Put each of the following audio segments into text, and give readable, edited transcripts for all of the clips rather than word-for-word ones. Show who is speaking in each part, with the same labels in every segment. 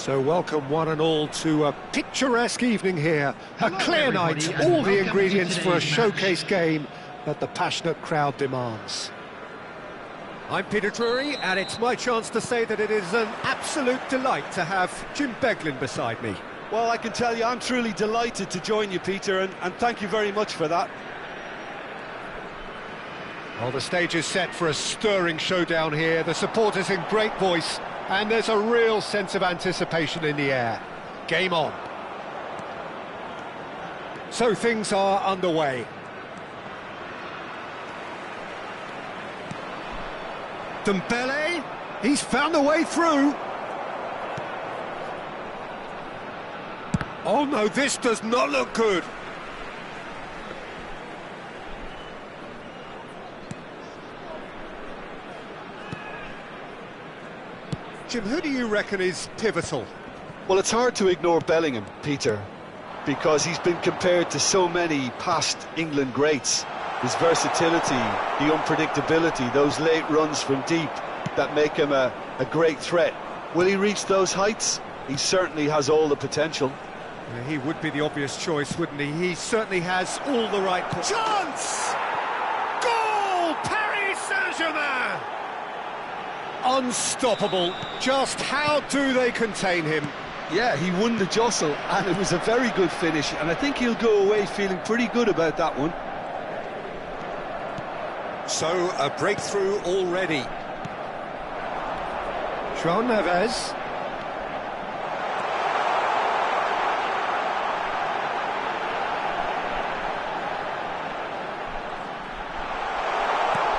Speaker 1: So welcome one and all to a picturesque evening here. A clear night, all the ingredients for a showcase game that the passionate crowd demands. I'm Peter Drury, and it's my chance to say that it is an absolute delight to have Jim Beglin beside me.
Speaker 2: Well, I can tell you I'm truly delighted to join you, Peter, and thank you very much for that.
Speaker 1: Well, the stage is set for a stirring showdown here. The supporters in great voice, and there's a real sense of anticipation in the air. Game on. So things are underway. Dembele, he's found a way through. Oh no, this does not look good. Jim, who do you reckon is pivotal?
Speaker 2: Well, it's hard to ignore Bellingham, Peter, because he's been compared to so many past England greats. His versatility, the unpredictability, those late runs from deep that make him a great threat. Will he reach those heights? He certainly has all the potential.
Speaker 1: Yeah, he would be the obvious choice, wouldn't he? He certainly has all the right... Chance! Goal! Paris Saint-Germain! Unstoppable. Just how do they contain him?
Speaker 2: Yeah, he won the jostle, and it was a very good finish, and I think he'll go away feeling pretty good about that one.
Speaker 1: So, a breakthrough already. João Neves.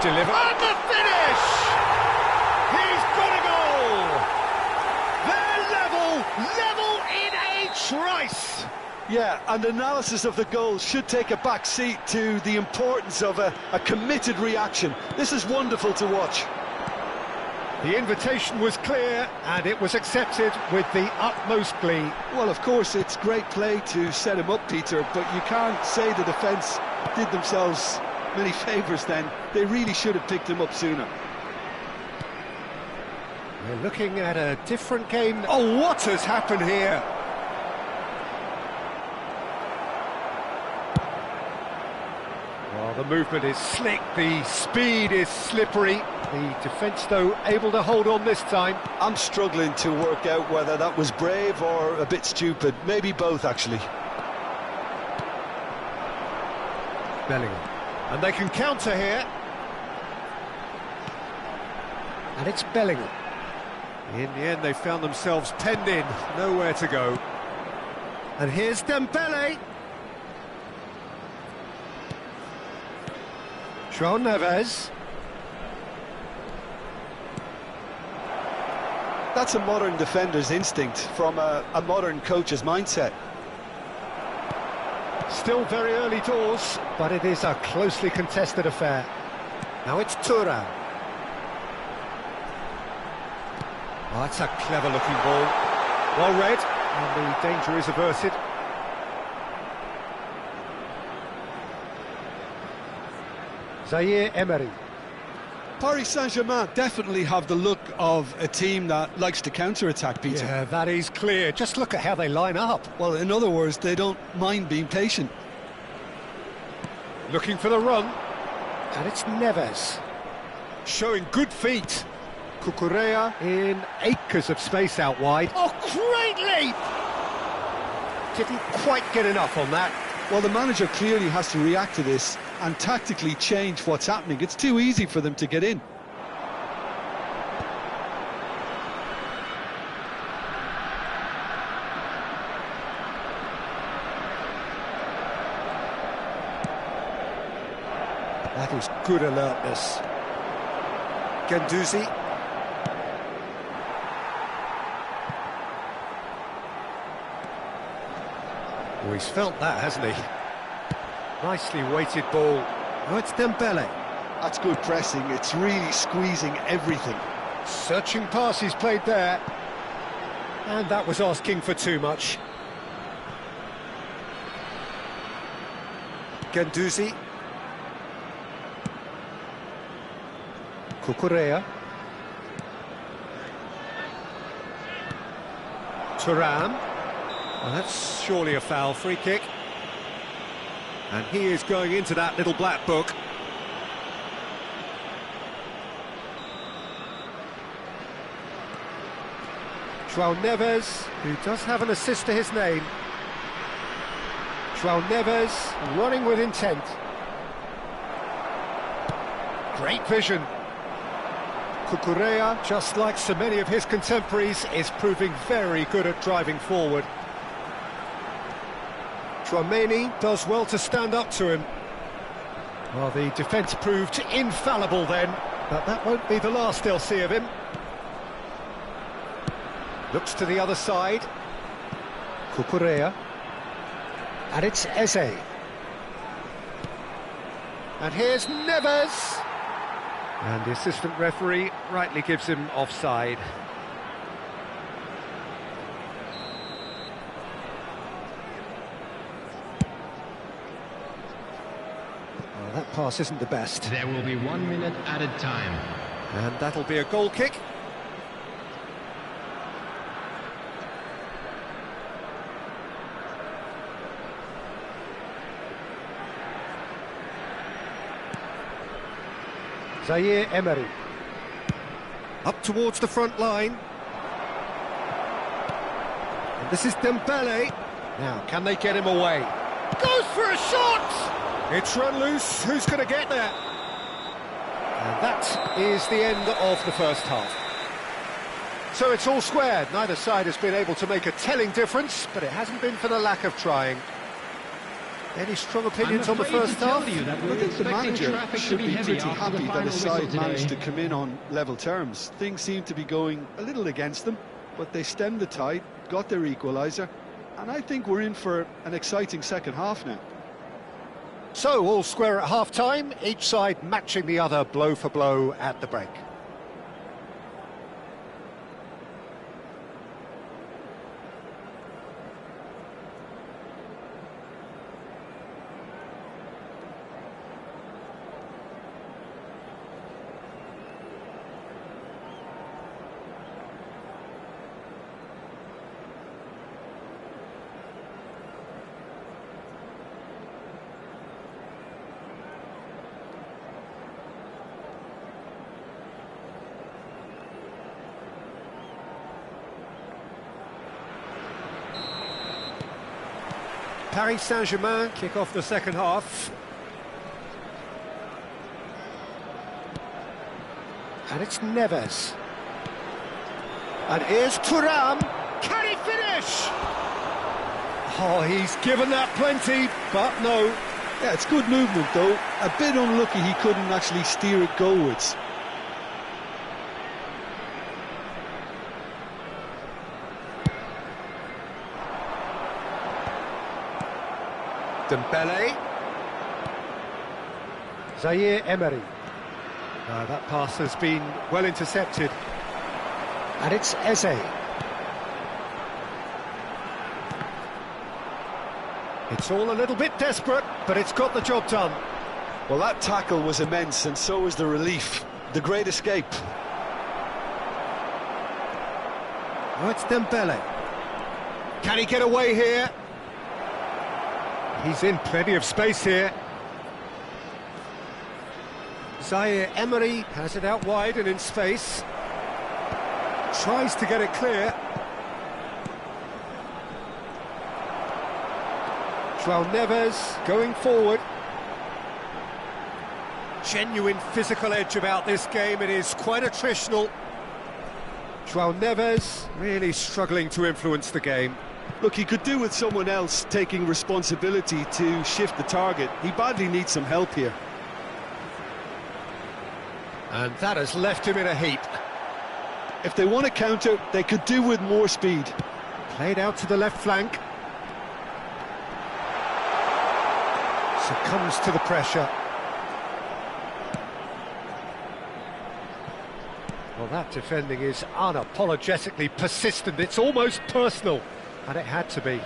Speaker 1: Deliver. And the finish! He's got a goal! They're level in a trice!
Speaker 2: Yeah, and analysis of the goal should take a back seat to the importance of a committed reaction. This is wonderful to watch.
Speaker 1: The invitation was clear, and it was accepted with the utmost glee.
Speaker 2: Well, of course, it's great play to set him up, Peter, but you can't say the defence did themselves many favours then. They really should have picked him up sooner.
Speaker 1: We're looking at a different game. Oh, what has happened here? Well, the movement is slick, the speed is slippery. The defence, though, able to hold on this time.
Speaker 2: I'm struggling to work out whether that was brave or a bit stupid. Maybe both, actually.
Speaker 1: Bellingham. And they can counter here. And it's Bellingham. In the end, they found themselves penned in, nowhere to go. And here's Dembele. João Neves.
Speaker 2: That's a modern defender's instinct from a modern coach's mindset.
Speaker 1: Still very early doors, but it is a closely contested affair. Now it's Thuram. Oh, that's a clever-looking ball. Well read, and the danger is averted. Zaire Emery.
Speaker 2: Paris Saint-Germain definitely have the look of a team that likes to counter-attack, Peter.
Speaker 1: Yeah, that is clear. Just look at how they line up.
Speaker 2: Well, in other words, they don't mind being patient.
Speaker 1: Looking for the run. And it's Neves. Showing good feet. Cucurella in acres of space out wide. Oh, great leap! Didn't quite get enough on that.
Speaker 2: Well, the manager clearly has to react to this and tactically change what's happening. It's too easy for them to get in.
Speaker 1: That is good alertness. Guendouzi. Oh, he's felt that, hasn't he? Nicely weighted ball. Oh, it's Dembele.
Speaker 2: That's good pressing. It's really squeezing everything.
Speaker 1: Searching pass he's played there. And that was asking for too much. Guendouzi. Cucurella. Thuram. Well, that's surely a foul, free kick. And he is going into that little black book. João Neves, who does have an assist to his name. João Neves running with intent. Great vision. Cucurella, just like so many of his contemporaries, is proving very good at driving forward. Tchouaméni does well to stand up to him. Well, the defence proved infallible then, but that won't be the last they'll see of him. Looks to the other side. Cucurella. And it's Eze. And here's Neves. And the assistant referee rightly gives him offside. Well, that pass isn't the best.
Speaker 3: There will be 1 minute added time.
Speaker 1: And that'll be a goal kick. Zaire Emery. Up towards the front line. And this is Dembele. Now, can they get him away? Goes for a shot! It's run loose. Who's going to get there? And that is the end of the first half. So it's all squared. Neither side has been able to make a telling difference, but it hasn't been for the lack of trying. Any strong opinions on the first half?
Speaker 2: I think the manager should be pretty happy that his side managed to come in on level terms. Things seem to be going a little against them, but they stemmed the tide, got their equaliser, and I think we're in for an exciting second half now.
Speaker 1: So, all square at half-time, each side matching the other blow for blow at the break. Paris Saint-Germain kick off the second half. And it's Neves. And here's Thuram. Can he finish? Oh, he's given that plenty, but no.
Speaker 2: Yeah, it's good movement though. A bit unlucky he couldn't actually steer it goalwards.
Speaker 1: Dembele. Zaire Emery. That pass has been well intercepted. And it's Eze. It's all a little bit desperate, but it's got the job done.
Speaker 2: Well, that tackle was immense, and so was the relief. The great escape.
Speaker 1: Oh, it's Dembele. Can he get away here? He's in plenty of space here. Zaire Emery has it out wide and in space. Tries to get it clear. João Neves going forward. Genuine physical edge about this game. It is quite attritional. João Neves really struggling to influence the game.
Speaker 2: Look, he could do with someone else taking responsibility to shift the target. He badly needs some help here.
Speaker 1: And that has left him in a heap.
Speaker 2: If they want to counter, they could do with more speed.
Speaker 1: Played out to the left flank. Succumbs to the pressure. Well, that defending is unapologetically persistent. It's almost personal. And it had to be.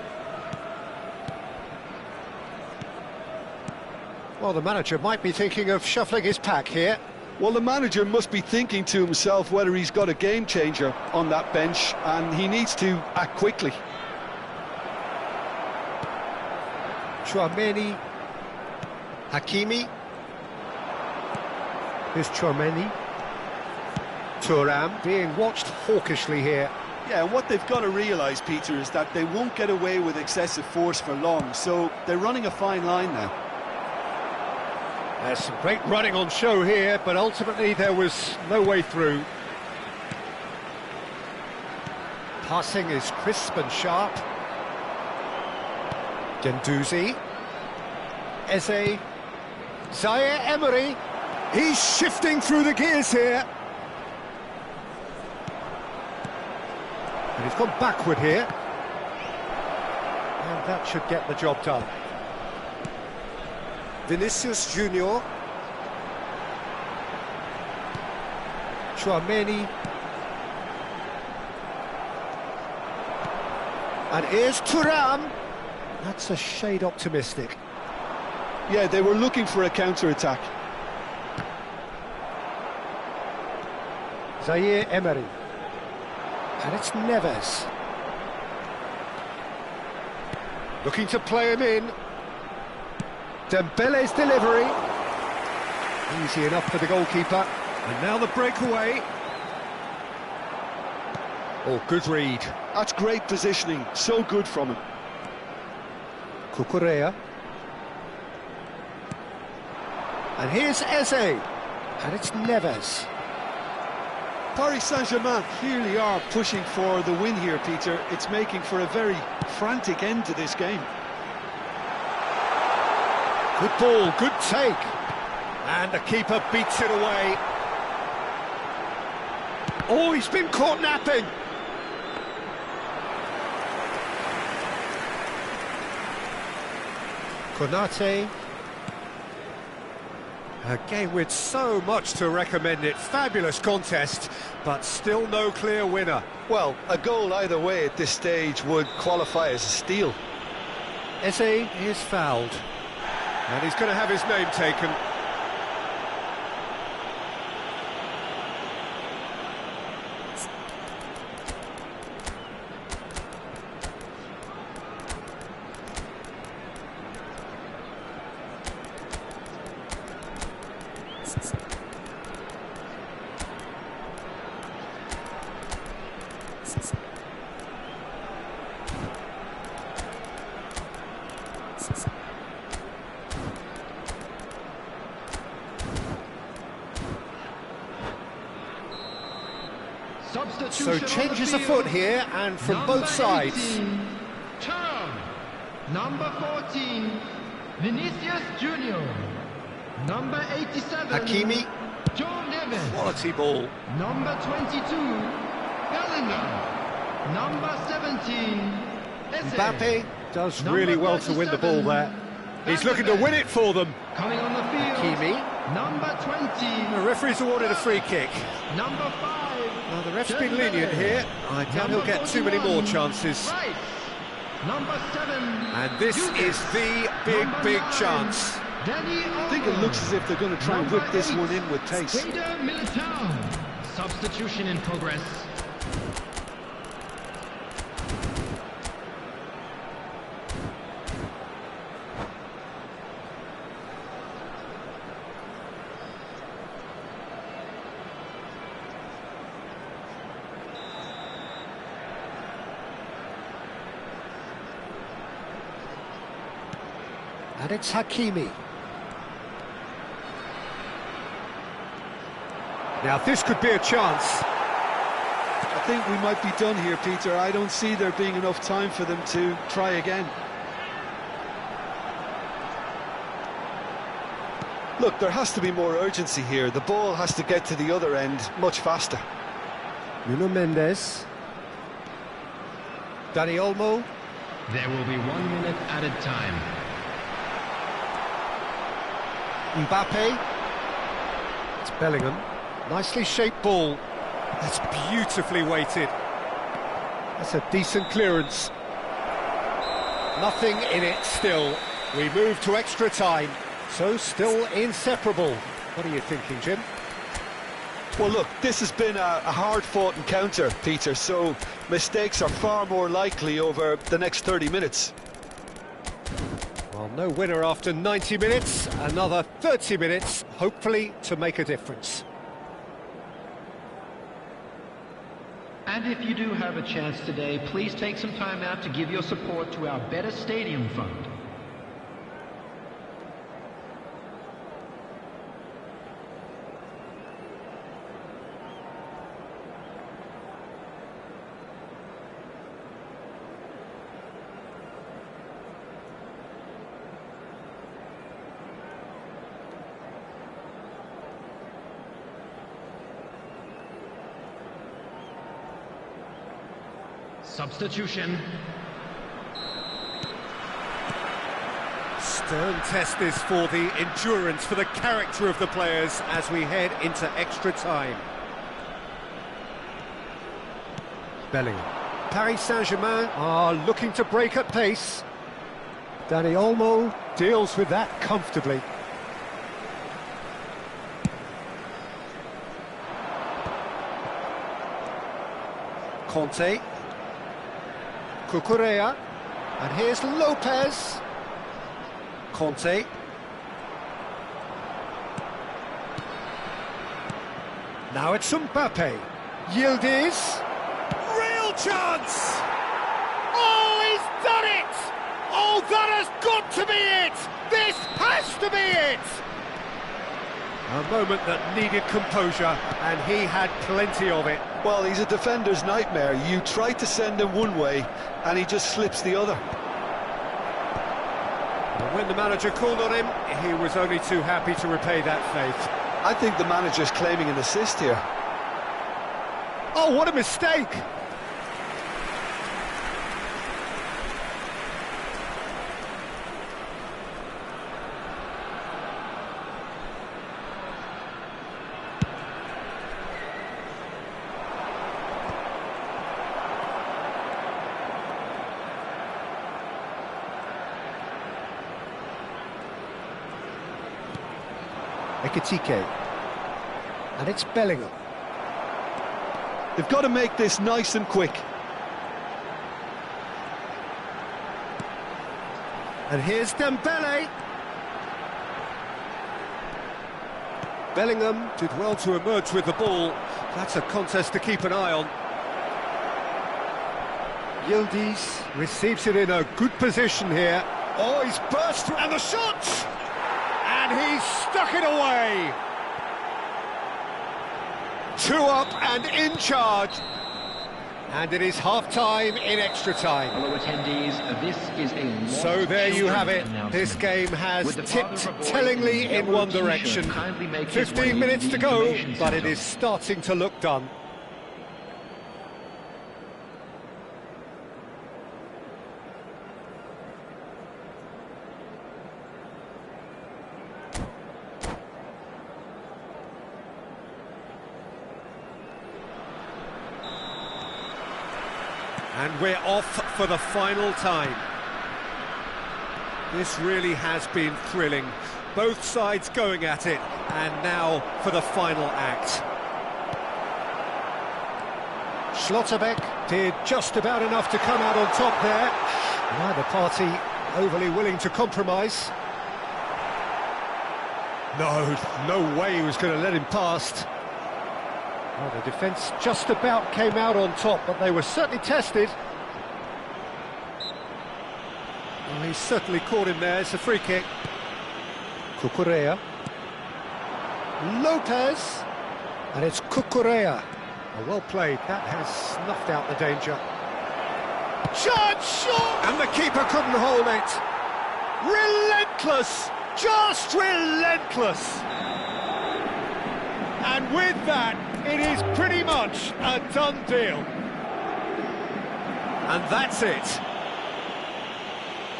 Speaker 1: Well, the manager might be thinking of shuffling his pack here.
Speaker 2: Well, the manager must be thinking to himself whether he's got a game changer on that bench, and he needs to act quickly.
Speaker 1: Chouameni, Hakimi. Here's Chouameni. Thuram being watched hawkishly here.
Speaker 2: Yeah, and what they've got to realise, Peter, is that they won't get away with excessive force for long, so they're running a fine line now.
Speaker 1: There's some great running on show here, but ultimately there was no way through. Passing is crisp and sharp. Gendouzi. Eze. Zaire Emery. He's shifting through the gears here. And he's gone backward here. And that should get the job done. Vinicius Junior. Chouameni. And here's Thuram. That's a shade optimistic.
Speaker 2: Yeah, they were looking for a counter-attack.
Speaker 1: Zaire Emery. And it's Neves. Looking to play him in. Dembele's delivery. Easy enough for the goalkeeper. And now the breakaway. Oh, good read.
Speaker 2: That's great positioning, so good from him.
Speaker 1: Cucurella. And here's Eze. And it's Neves.
Speaker 2: Paris Saint-Germain clearly are pushing for the win here, Peter. It's making for a very frantic end to this game.
Speaker 1: Good ball, good take. And the keeper beats it away. Oh, he's been caught napping. Konate. A game with so much to recommend it. Fabulous contest, but still no clear winner.
Speaker 2: Well, a goal either way at this stage would qualify as a steal.
Speaker 1: Eze is fouled. And he's going to have his name taken. So changes afoot here, and from
Speaker 3: Number
Speaker 1: both sides.
Speaker 3: 18, Thuram. Number 14, Vinicius Junior. Number 87,
Speaker 1: Hakimi.
Speaker 3: Joe Neves.
Speaker 1: Quality ball.
Speaker 3: Number 22, Bellingham. Number 17, Eze.
Speaker 1: Mbappe does
Speaker 3: Number
Speaker 1: really well to win the ball
Speaker 3: 37,
Speaker 1: there. He's looking to win it for them.
Speaker 3: Coming on the field,
Speaker 1: Hakimi.
Speaker 3: Number 20,
Speaker 1: The referee's awarded a free kick.
Speaker 3: Number 5,
Speaker 1: Well, the ref's been lenient here. I doubt he'll get too many more chances.
Speaker 3: Right. Number 7,
Speaker 1: And this is the big chance.
Speaker 2: I think it looks as if they're going to try and whip this one in with pace.
Speaker 3: Substitution in progress.
Speaker 1: And it's Hakimi. Now this could be a chance.
Speaker 2: I think we might be done here, Peter. I don't see there being enough time for them to try again. Look, there has to be more urgency here. The ball has to get to the other end much faster.
Speaker 1: Nuno Mendes. Dani Olmo.
Speaker 3: There will be 1 minute added time.
Speaker 1: Mbappe. It's Bellingham. Nicely shaped ball. That's beautifully weighted. That's a decent clearance. Nothing in it still. We move to extra time. So still inseparable. What are you thinking, Jim?
Speaker 2: Well, look, this has been a hard-fought encounter, Peter, so mistakes are far more likely over the next 30 minutes.
Speaker 1: Well, no winner after 90 minutes, another 30 minutes, hopefully to make a difference.
Speaker 3: And if you do have a chance today, please take some time out to give your support to our Better Stadium Fund. Substitution.
Speaker 1: Stern test this for the endurance, for the character of the players as we head into extra time. Bellingham. Paris Saint-Germain are looking to break at pace. Dani Olmo deals with that comfortably. Conte. Cucurella, and here's Lopez. Conte. Now it's Mbappe. Yildiz. Real chance! Oh, he's done it! Oh, that has got to be it! This has to be it! A moment that needed composure, and he had plenty of it.
Speaker 2: Well, he's a defender's nightmare. You try to send him one way, and he just slips the other.
Speaker 1: And when the manager called on him, he was only too happy to repay that faith.
Speaker 2: I think the manager's claiming an assist here.
Speaker 1: Oh, what a mistake! Ekitike. And it's Bellingham.
Speaker 2: They've got to make this nice and quick.
Speaker 1: And here's Dembele. Bellingham did well to emerge with the ball. That's a contest to keep an eye on. Yildiz receives it in a good position here. Oh, he's burst through, and the shot! And he's stuck it away. 2 up and in charge. And it is half-time in extra time.
Speaker 3: Hello attendees, this is a
Speaker 1: So there you have it. This game has tipped tellingly in one direction. 15 minutes to go, but it is starting to look done. And we're off for the final time. This really has been thrilling. Both sides going at it, and now for the final act. Schlotterbeck did just about enough to come out on top there. Neither party overly willing to compromise. No way he was going to let him past. Well, the defence just about came out on top, but they were certainly tested. Well, he's certainly caught him there. It's a free kick. Cucurella. Lopez. And it's Cucurella. Well played. That has snuffed out the danger. Shot! And the keeper couldn't hold it. Relentless! Just relentless! And with that, it is pretty much a done deal. And that's it.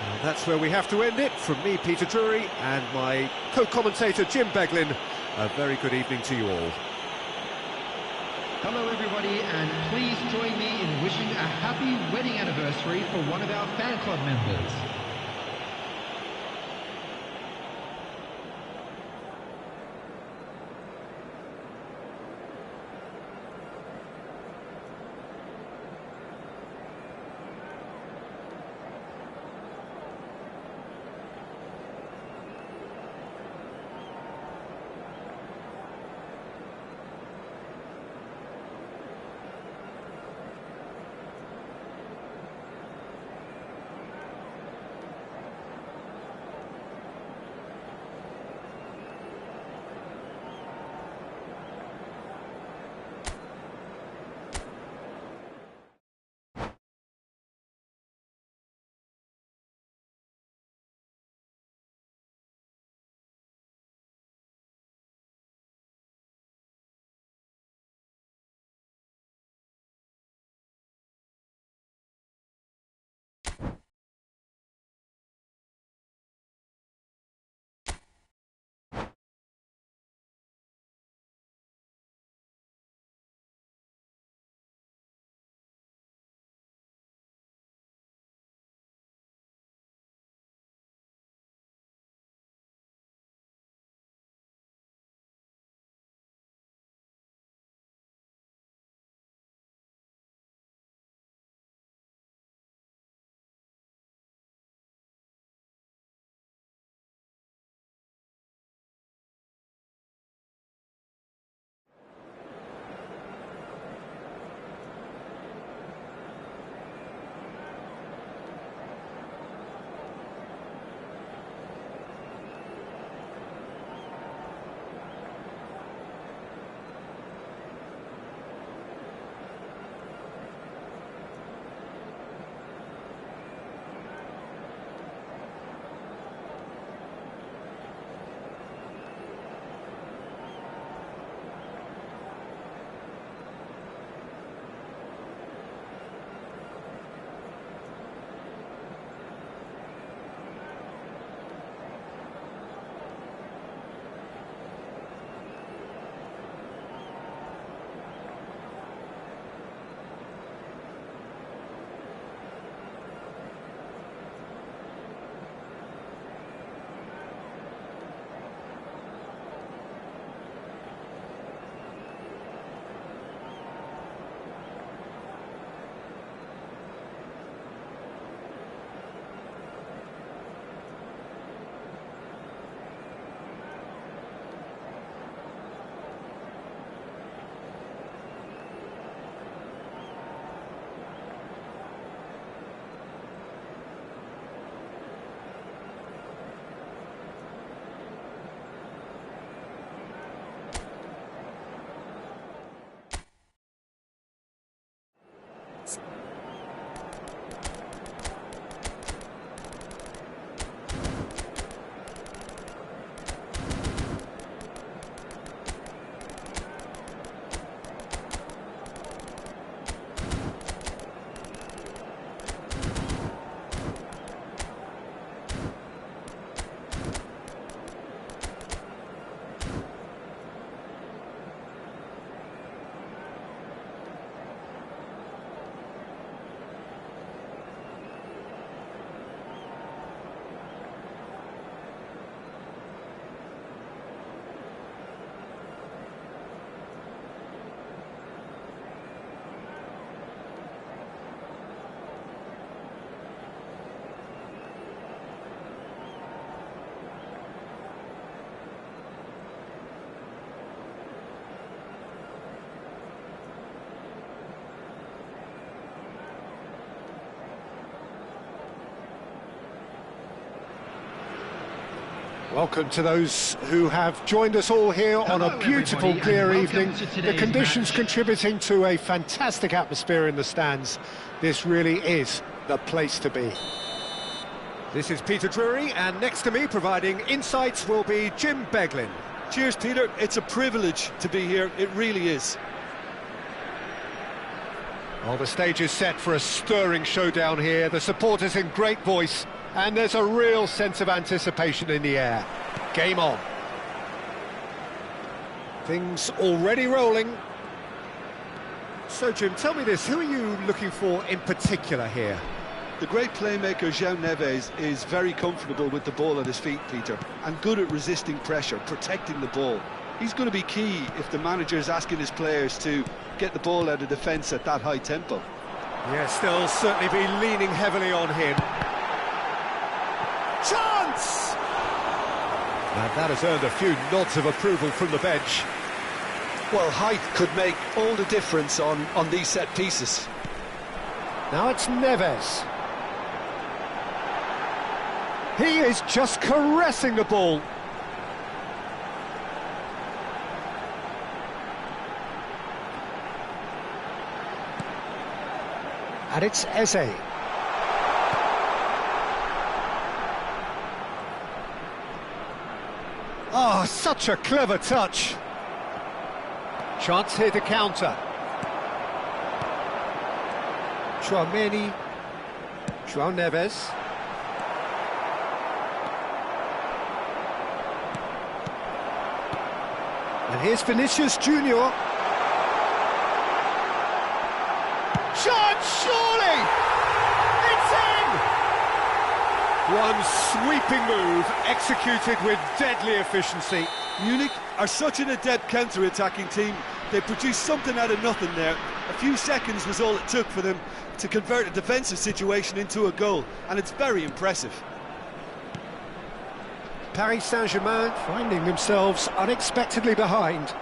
Speaker 1: And that's where we have to end it. From me, Peter Drury, and my co-commentator, Jim Beglin, a very good evening to you all.
Speaker 3: Hello everybody, and please join me in wishing a happy wedding anniversary for one of our fan club members.
Speaker 1: Welcome to those who have joined us all here on a beautiful, clear evening. The conditions contributing to a fantastic atmosphere in the stands. This really is the place to be. This is Peter Drury, and next to me providing insights will be Jim Beglin.
Speaker 2: Cheers, Peter. It's a privilege to be here. It really is.
Speaker 1: Well, the stage is set for a stirring showdown here. The supporters in great voice, and there's a real sense of anticipation in the air. Game on. Things already rolling. So, Jim, tell me this, who are you looking for in particular here?
Speaker 2: The great playmaker João Neves is very comfortable with the ball at his feet, Peter, and good at resisting pressure, protecting the ball. He's going to be key if the manager is asking his players to get the ball out of defence at that high tempo.
Speaker 1: Yes, they'll certainly be leaning heavily on him. Chance! And that has earned a few nods of approval from the bench.
Speaker 2: Well, height could make all the difference on these set pieces.
Speaker 1: Now it's Neves. He is just caressing the ball. And it's Eze. Oh, such a clever touch. Chance here to counter. João Neves. And here's Vinicius Junior. Chance, surely! It's in! One sweeping move, executed with deadly efficiency.
Speaker 2: Munich are such an adept counter-attacking team. They produced something out of nothing there. A few seconds was all it took for them to convert a defensive situation into a goal, and it's very impressive.
Speaker 1: Paris Saint-Germain finding themselves unexpectedly behind.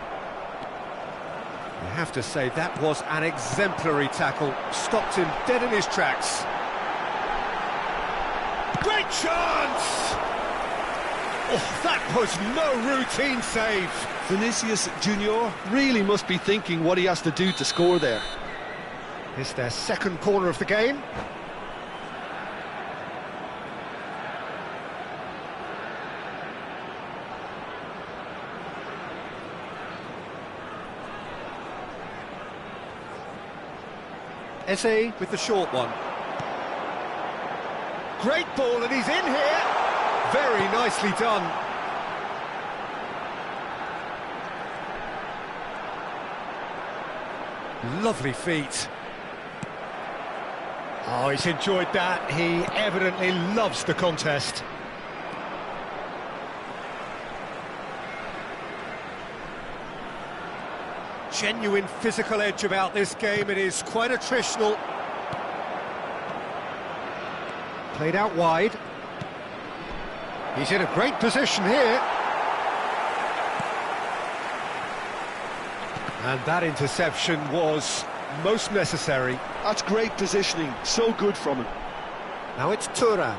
Speaker 1: You have to say that was an exemplary tackle, stopped him dead in his tracks. Great chance! Oh, that was no routine save.
Speaker 2: Vinicius Junior really must be thinking what he has to do to score there.
Speaker 1: It's their second corner of the game. Eze with the short one. Great ball, and he's in here. Very nicely done. Lovely feet. Oh, he's enjoyed that. He evidently loves the contest. Genuine physical edge about this game. It is quite attritional. Played out wide. He's in a great position here. And that interception was most necessary.
Speaker 2: That's great positioning, so good from him.
Speaker 1: Now it's Thuram.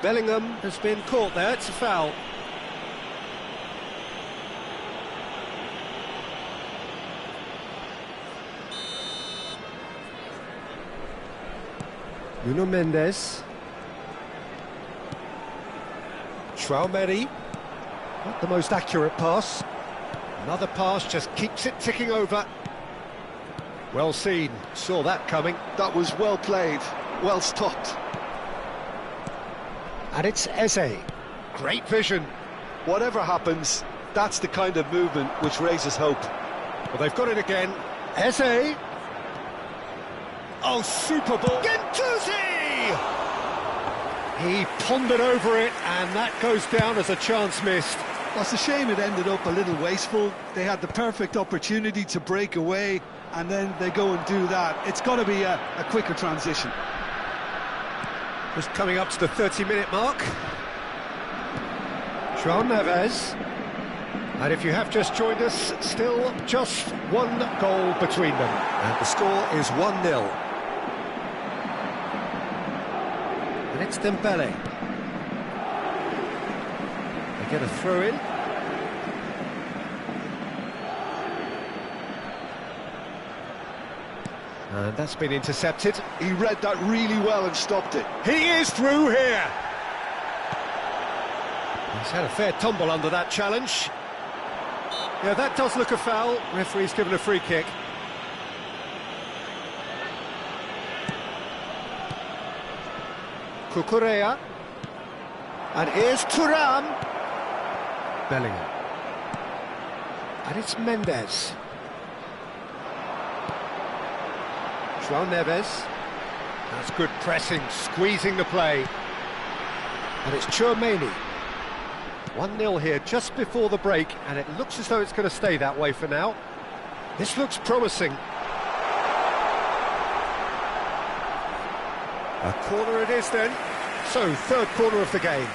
Speaker 1: Bellingham has been caught there, it's a foul. Nuno Mendes. Traoré. Not the most accurate pass. Another pass just keeps it ticking over. Well seen, saw that coming.
Speaker 2: That was well played, well stopped.
Speaker 1: And it's Eze. Great vision.
Speaker 2: Whatever happens, that's the kind of movement which raises hope.
Speaker 1: Well, they've got it again. Eze. Oh, super ball. Gendouzi! He pondered over it, and that goes down as a chance missed.
Speaker 2: That's a shame it ended up a little wasteful. They had the perfect opportunity to break away, and then they go and do that. It's got to be a quicker transition.
Speaker 1: Just coming up to the 30-minute mark. João Neves. And if you have just joined us, still just one goal between them. And the score is 1-0. And it's Dembele. They get a throw in. And that's been intercepted.
Speaker 2: He read that really well and stopped it.
Speaker 1: He is through here. He's had a fair tumble under that challenge. Yeah, that does look a foul. Referee's given a free kick. Cucurella. And here's Thuram. Bellingham. And it's Mendes. João Neves. That's good pressing, squeezing the play. And it's Tchouaméni. 1-0 here just before the break, and it looks as though it's going to stay that way for now. This looks promising. A corner it is then. So, third corner of the game.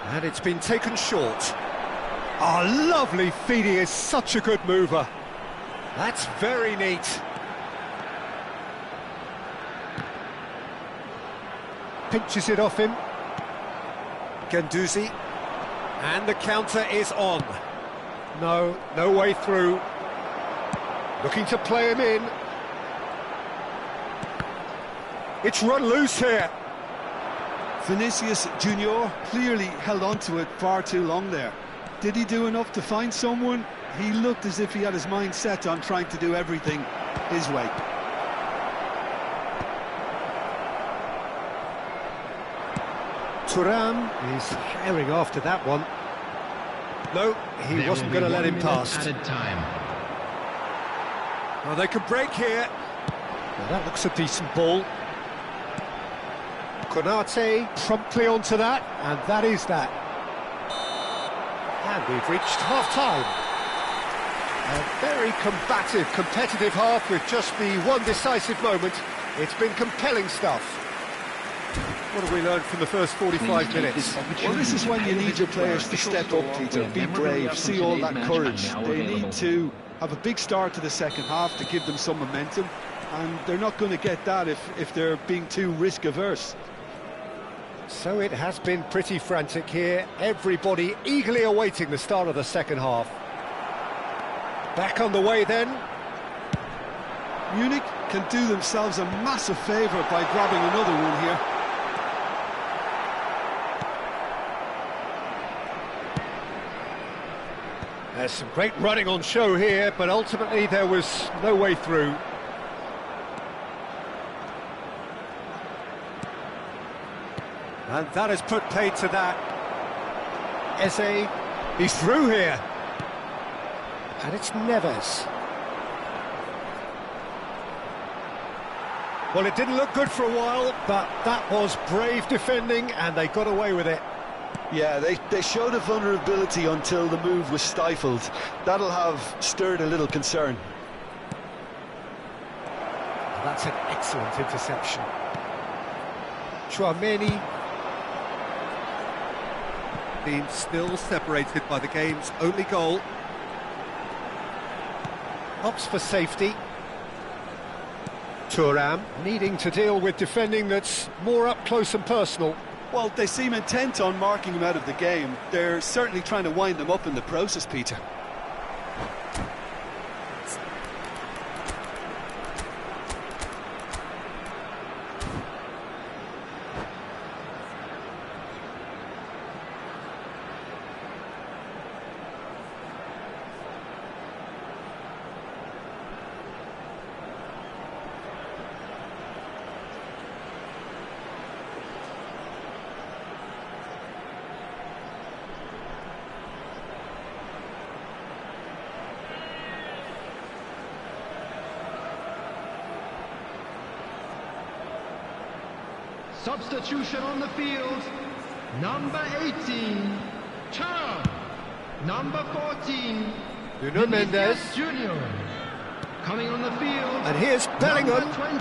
Speaker 1: And it's been taken short. Oh, lovely feed, he is such a good mover. That's very neat. Pinches it off him. Guendouzi. And the counter is on. No way through. Looking to play him in. It's run loose here.
Speaker 2: Vinicius Junior clearly held on to it far too long there. Did he do enough to find someone? He looked as if he had his mind set on trying to do everything his way.
Speaker 1: Thuram is herring after that one. No, he wasn't going to let him pass.
Speaker 3: Added time.
Speaker 1: Well, they could break here. Well, that looks a decent ball. Konate promptly onto that, and that is that. And we've reached half-time. A very combative, competitive half with just the one decisive moment. It's been compelling stuff. What have we learned from the first 45 minutes?
Speaker 2: Well, this is when you need your players to step up, Peter, be brave, see all that courage. They need to have a big start to the second half to give them some momentum, and they're not going to get that if they're being too risk-averse.
Speaker 1: So it has been pretty frantic here, everybody eagerly awaiting the start of the second half. Back on the way then.
Speaker 2: Munich can do themselves a massive favour by grabbing another one here.
Speaker 1: There's some great running on show here, but ultimately there was no way through. And that has put paid to that. Eze, he's through here. And it's Neves. Well, it didn't look good for a while, but that was brave defending, and they got away with it.
Speaker 2: Yeah, they showed a vulnerability until the move was stifled. That'll have stirred a little concern.
Speaker 1: That's an excellent interception. Tchouaméni. Being still separated by the game's only goal. Opts for safety. Thuram needing to deal with defending that's more up close and personal.
Speaker 2: Well, they seem intent on marking him out of the game. They're certainly trying to wind them up in the process, Peter.
Speaker 3: Substitution on the field. Number 18, Thuram. Number 14,
Speaker 1: Nuno Mendes.
Speaker 3: Junior. Coming on the field.
Speaker 1: And here's Bellingham.
Speaker 3: Number 20.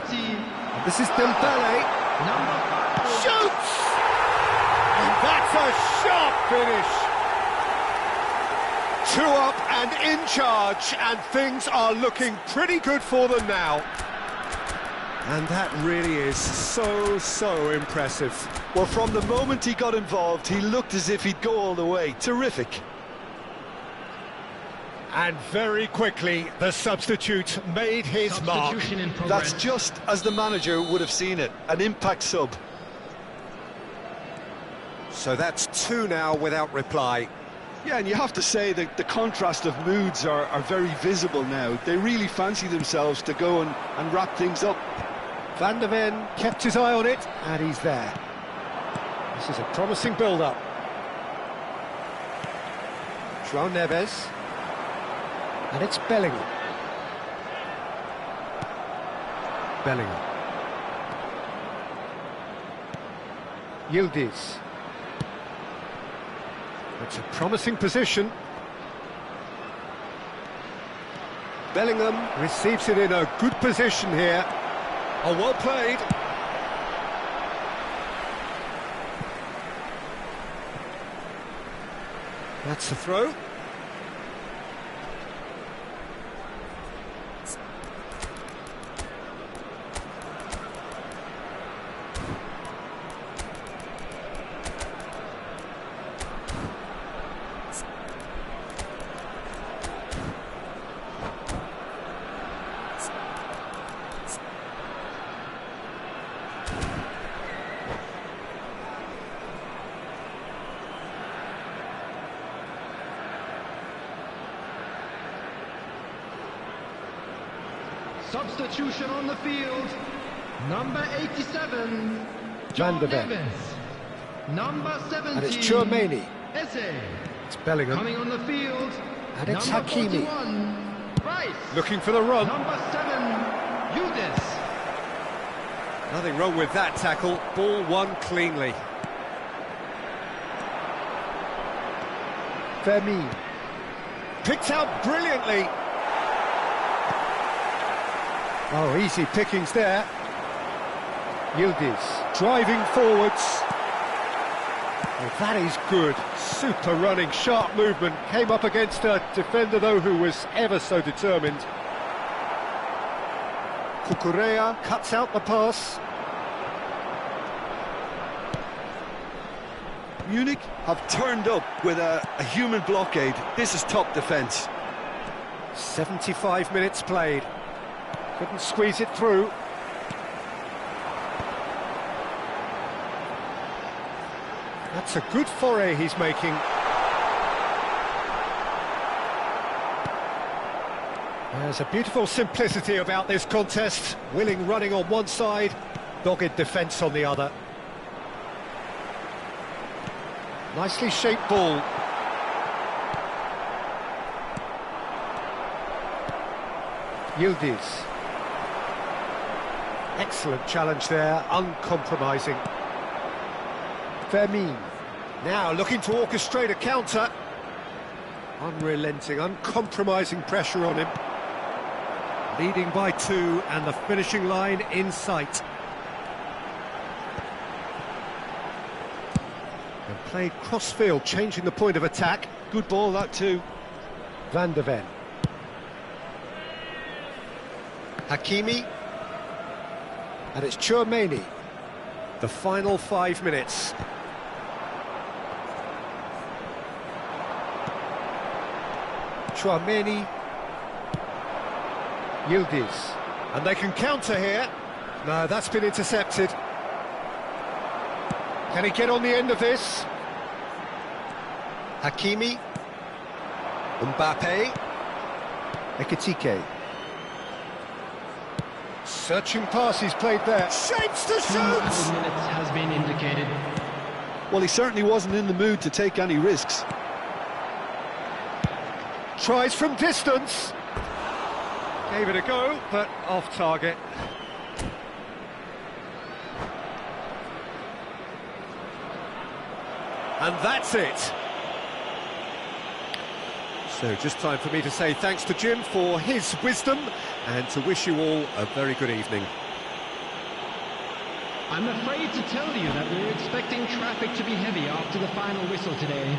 Speaker 1: This is Dembele.
Speaker 3: Number 5.
Speaker 1: Shoots! And That's a sharp finish. 2 up and in charge, and things are looking pretty good for them now. And that really is so impressive.
Speaker 2: Well, from the moment he got involved, he looked as if he'd go all the way. Terrific.
Speaker 1: And very quickly, the substitute made his mark.
Speaker 2: That's just as the manager would have seen it, an impact sub.
Speaker 1: So that's 2 now without reply.
Speaker 2: Yeah, and you have to say that the contrast of moods are very visible now. They really fancy themselves to go and wrap things up.
Speaker 1: Van der Ven kept his eye on it, and he's there. This is a promising build-up. João Neves. And it's Bellingham. Bellingham. Yildiz. It's a promising position. Bellingham receives it in a good position here. Oh, well played. That's the throw.
Speaker 3: Substitution on the field. Number 87,
Speaker 1: Van der Ven.
Speaker 3: Neves. Number 17,
Speaker 1: And it's Tchouaméni.
Speaker 3: Eze.
Speaker 1: It's Bellingham.
Speaker 3: Coming on the field.
Speaker 1: And it's
Speaker 3: number
Speaker 1: Hakimi.
Speaker 3: 41, Rice.
Speaker 1: Looking for the run.
Speaker 3: Number 7, Yildiz.
Speaker 1: Nothing wrong with that tackle. Ball won cleanly. Fermin. Picked out brilliantly. Oh, easy pickings there. Yildiz driving forwards. Oh, that is good. Super running, sharp movement. Came up against a defender, though, who was ever so determined. Cucurella cuts out the pass.
Speaker 2: Munich have turned up with a human blockade. This is top defence.
Speaker 1: 75 minutes played. Couldn't squeeze it through. That's a good foray he's making. There's a beautiful simplicity about this contest. Willing running on one side, dogged defence on the other. Nicely shaped ball. Yildiz. Excellent challenge there, uncompromising. Fermin. Now looking to orchestrate a counter. Unrelenting, uncompromising pressure on him. Leading by 2 and the finishing line in sight. And played cross-field, changing the point of attack.
Speaker 2: Good ball, that too.
Speaker 1: Van der Ven. Hakimi. And it's Tchouaméni. The final 5 minutes. Tchouaméni. Yildiz. And they can counter here. No, that's been intercepted. Can he get on the end of this? Hakimi. Mbappe. Ekitike. Searching pass he's played there. Shapes to
Speaker 3: 2
Speaker 1: shoot!
Speaker 3: minutes has been indicated.
Speaker 2: Well, he certainly wasn't in the mood to take any risks.
Speaker 1: Tries from distance. Gave it a go, but off target. And that's it. So just time for me to say thanks to Jim for his wisdom and to wish you all a very good evening.
Speaker 3: I'm afraid to tell you that we're expecting traffic to be heavy after the final whistle today.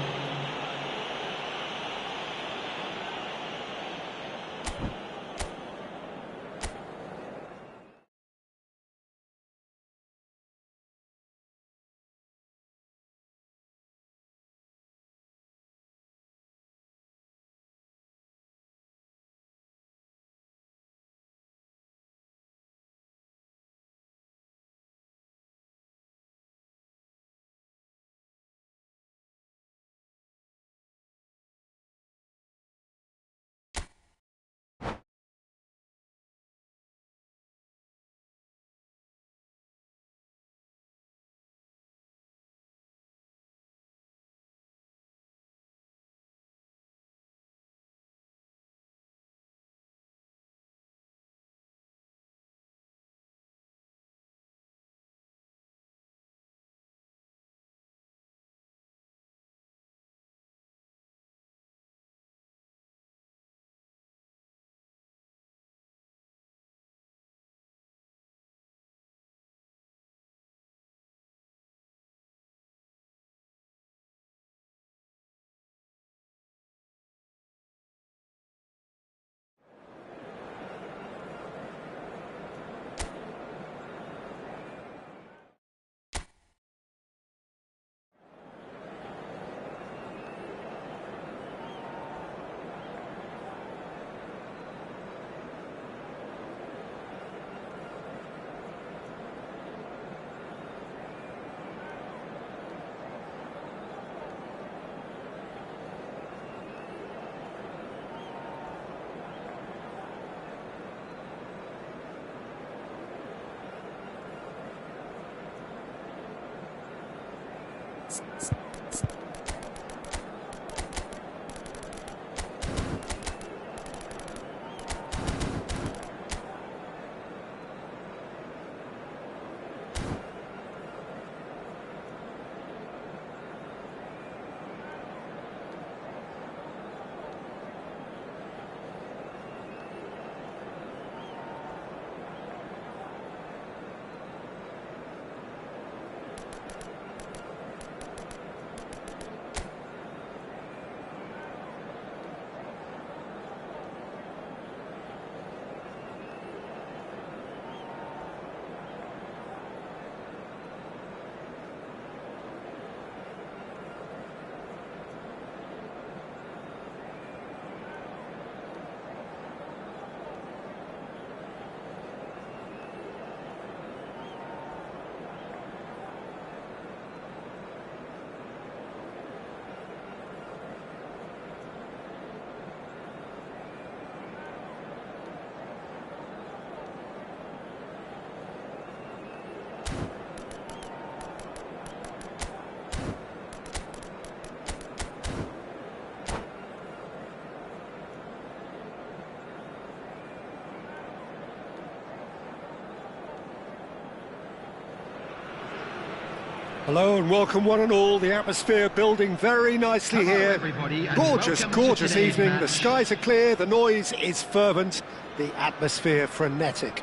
Speaker 1: Hello and welcome one and all. The atmosphere building very nicely here.
Speaker 3: Everybody, and
Speaker 1: Gorgeous,
Speaker 3: welcome to
Speaker 1: gorgeous
Speaker 3: today's
Speaker 1: evening.
Speaker 3: match.
Speaker 1: The skies are clear, the noise is fervent, the atmosphere frenetic.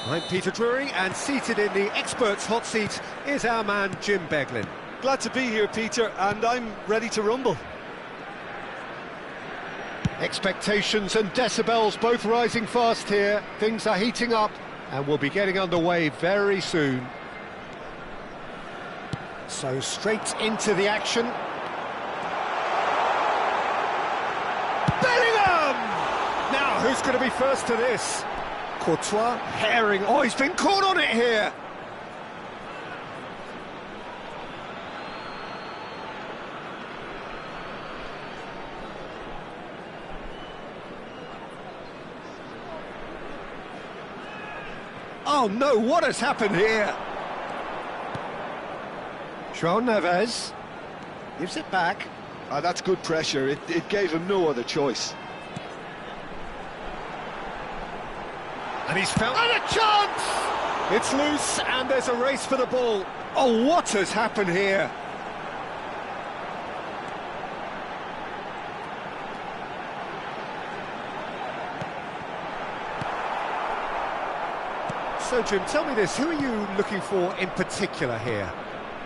Speaker 1: I'm Peter Drury, and seated in the experts' hot seat is our man Jim Beglin.
Speaker 2: Glad to be here, Peter, and I'm ready to rumble.
Speaker 1: Expectations and decibels both rising fast here. Things are heating up and we'll be getting underway very soon. So straight into the action. Bellingham! Now, who's going to be first to this? Potw herring. Oh, he's been caught on it here. Oh no, what has happened here? João Neves gives it back.
Speaker 2: That's good pressure. It gave him no other choice.
Speaker 1: And he's found a chance! It's loose and there's a race for the ball. Oh, what has happened here? So, Jim, tell me this, who are you looking for in particular here?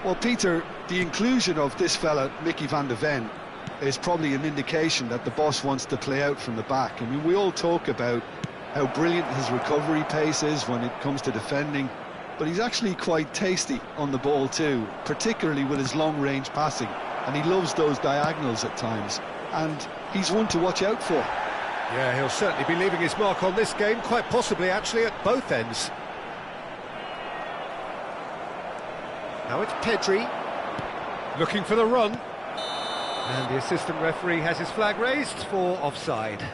Speaker 2: Well, Peter, the inclusion of this fella, Mickey van de Ven, is probably an indication that the boss wants to play out from the back. I mean, we all talk about how brilliant his recovery pace is when it comes to defending, but he's actually quite tasty on the ball too, particularly with his long-range passing, and he loves those diagonals at times, and he's one to watch out for.
Speaker 1: Yeah, he'll certainly be leaving his mark on this game, quite possibly actually at both ends. Now it's Potw, looking for the run. And the assistant referee has his flag raised for offside.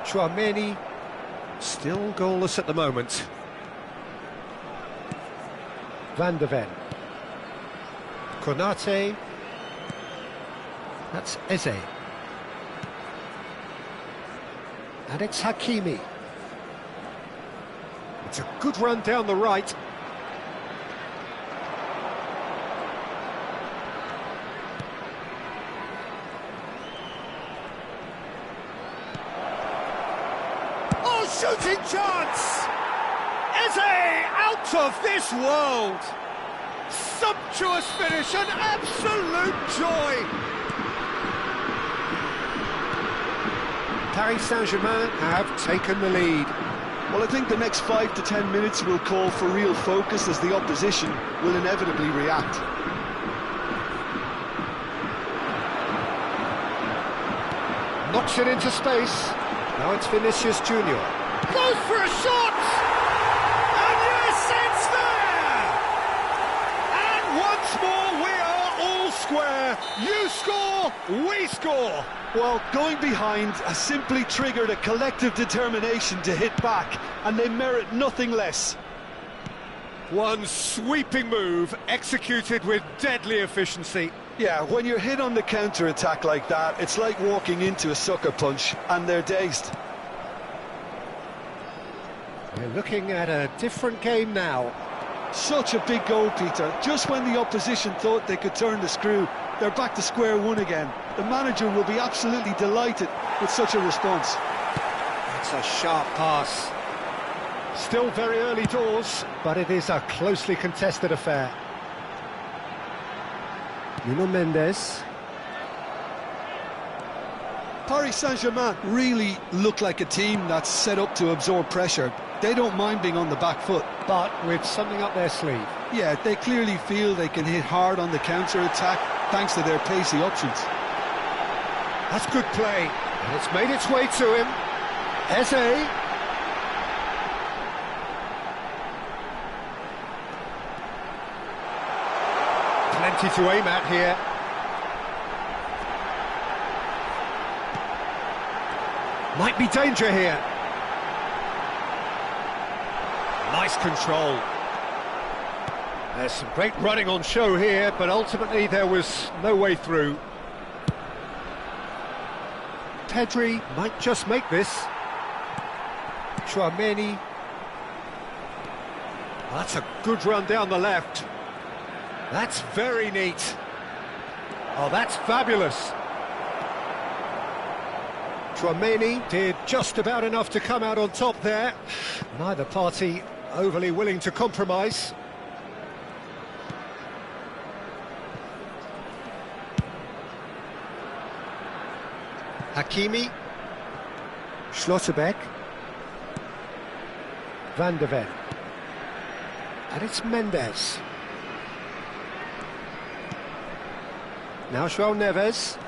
Speaker 1: Chouameni, still goalless at the moment. Van de Ven. Konate. That's Eze. And it's Hakimi. It's a good run down the right. Oh, shooting chance! Eze out of this world! Sumptuous finish, an absolute joy! Paris Saint-Germain have taken the lead.
Speaker 2: Well, I think the next 5 to 10 minutes will call for real focus as the opposition will inevitably react.
Speaker 1: Knocks it into space. Now it's Vinicius Junior. Goes for a shot! And yes, it's there! And once more we are all square. You score, we score.
Speaker 2: Well, going behind has simply triggered a collective determination to hit back, and they merit nothing less.
Speaker 1: One sweeping move, executed with deadly efficiency.
Speaker 2: Yeah, when you're hit on the counter-attack like that, it's like walking into a sucker punch, and they're dazed.
Speaker 1: We're looking at a different game now.
Speaker 2: Such a big goal, Peter. Just when the opposition thought they could turn the screw, they're back to square one again. The manager will be absolutely delighted with such a response.
Speaker 1: It's a sharp pass. Still very early doors, but it is a closely contested affair. Nuno Mendes.
Speaker 2: Paris Saint-Germain really look like a team that's set up to absorb pressure. They don't mind being on the back foot.
Speaker 1: But with something up their sleeve.
Speaker 2: Yeah, they clearly feel they can hit hard on the counter-attack thanks to their pacey options.
Speaker 1: That's good play, and it's made its way to him. Eze. Plenty to aim at here. Might be danger here. Nice control. There's some great running on show here, but ultimately there was no way through. Potw might just make this. Chouameni. That's a good run down the left. That's very neat. Oh, that's fabulous. Chouameni did just about enough to come out on top there. Neither party overly willing to compromise. Hakimi, Schlotterbeck, Van de Ven, and it's Mendes. Now João Neves,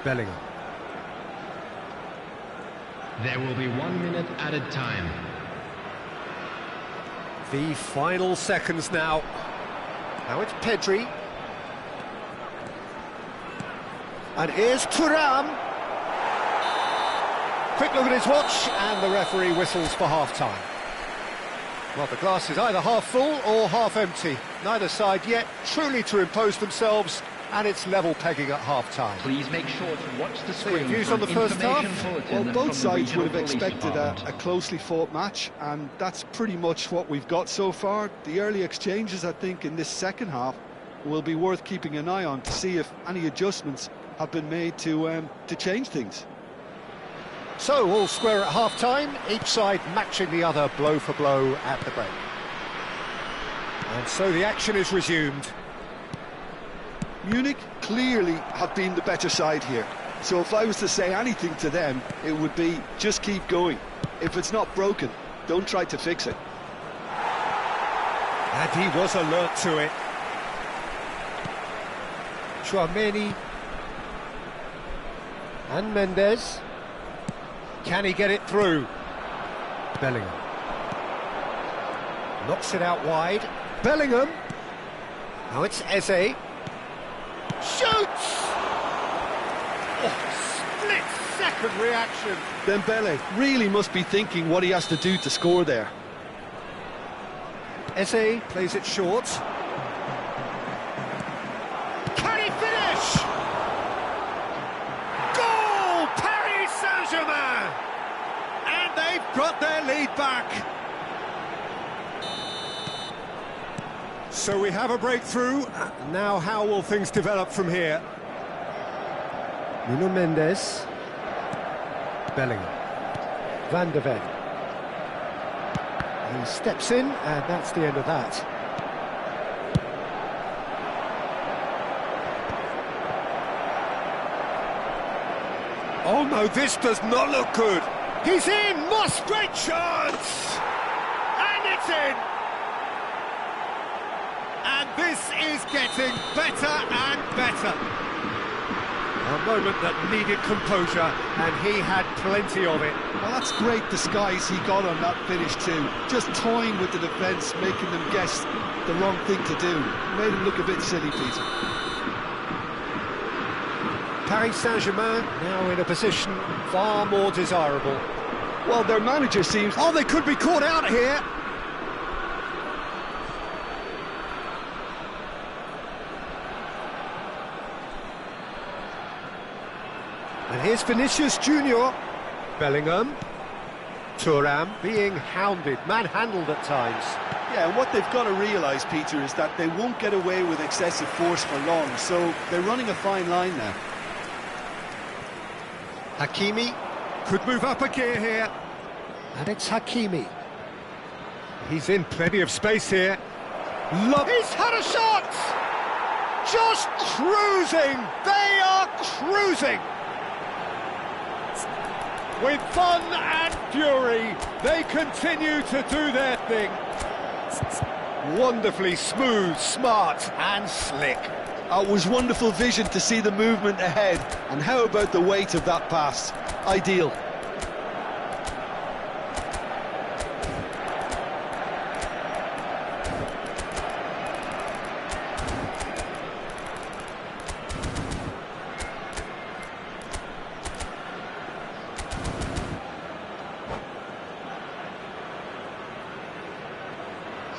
Speaker 1: Bellingham.
Speaker 3: There will be 1 minute added time.
Speaker 1: The final seconds now. Now it's Potw. And here's Thuram. Quick look at his watch, and the referee whistles for half-time. Well, the glass is either half full or half empty. Neither side yet truly to impose themselves and it's level pegging at half-time.
Speaker 3: Please make sure to watch the screen.
Speaker 1: Views
Speaker 3: for
Speaker 1: on the first half?
Speaker 3: information bulletin
Speaker 2: Well,
Speaker 3: from
Speaker 2: both
Speaker 3: the
Speaker 2: sides would have
Speaker 3: Regional Police
Speaker 2: expected a
Speaker 3: Department.
Speaker 2: closely fought match, and that's pretty much what we've got so far. The early exchanges, I think, in this second half will be worth keeping an eye on to see if any adjustments have been made to change things.
Speaker 1: So, all square at half-time, each side matching the other blow for blow at the break. And so the action is resumed.
Speaker 2: Munich clearly have been the better side here. So if I was to say anything to them, it would be just keep going. If it's not broken, don't try to fix it.
Speaker 1: And he was alert to it. Chouameni. And Mendes. Can he get it through? Bellingham. Knocks it out wide. Bellingham. Now it's Eze. Shoots! Oh, split-second reaction.
Speaker 2: Dembele really must be thinking what he has to do to score there.
Speaker 1: Eze plays it short. Can he finish? Goal! Paris Saint-Germain! And they've got their lead back. So we have a breakthrough. Now how will things develop from here? Nuno Mendes. Bellingham. Van de Ven. He steps in, and that's the end of that. Oh no, this does not look good. He's in! Moss, great chance! And it's in! And this is getting better and better. A moment that needed composure, and he had plenty of it.
Speaker 2: Well, that's great disguise he got on that finish too. Just toying with the defence, making them guess the wrong thing to do. Made him look a bit silly, Peter.
Speaker 1: Paris Saint-Germain now in a position far more desirable.
Speaker 2: Well, their manager seems...
Speaker 1: Oh, they could be caught out here. And here's Vinicius Junior. Bellingham. Thuram being hounded, manhandled at times.
Speaker 2: Yeah, and what they've got to realise, Peter, is that they won't get away with excessive force for long, so they're running a fine line now.
Speaker 1: Hakimi could move up a gear here. And it's Hakimi. He's in plenty of space here. He's had a shot! Just cruising! They are cruising! With fun and fury, they continue to do their thing. Wonderfully smooth, smart and slick.
Speaker 2: It was wonderful vision to see the movement ahead, and how about the weight of that pass? Ideal.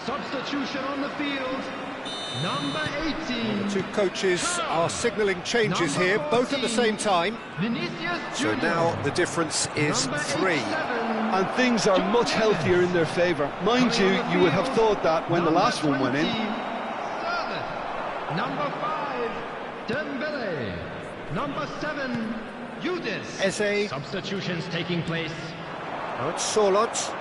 Speaker 3: Substitution on the field, number 18.
Speaker 1: The two coaches are signalling changes
Speaker 3: Number
Speaker 1: here, both at the
Speaker 3: 14,
Speaker 1: same time.
Speaker 3: Vinicius
Speaker 1: So
Speaker 3: Junior.
Speaker 1: now the difference is
Speaker 3: Number
Speaker 1: 3.
Speaker 3: 87,
Speaker 2: And things are much healthier in their favour. Mind you, you would have thought that when the last one went in.
Speaker 3: Number 5, Dembele. Number 7, Udis.
Speaker 1: Eze.
Speaker 3: Substitutions taking place.
Speaker 1: Now it's Sorloth.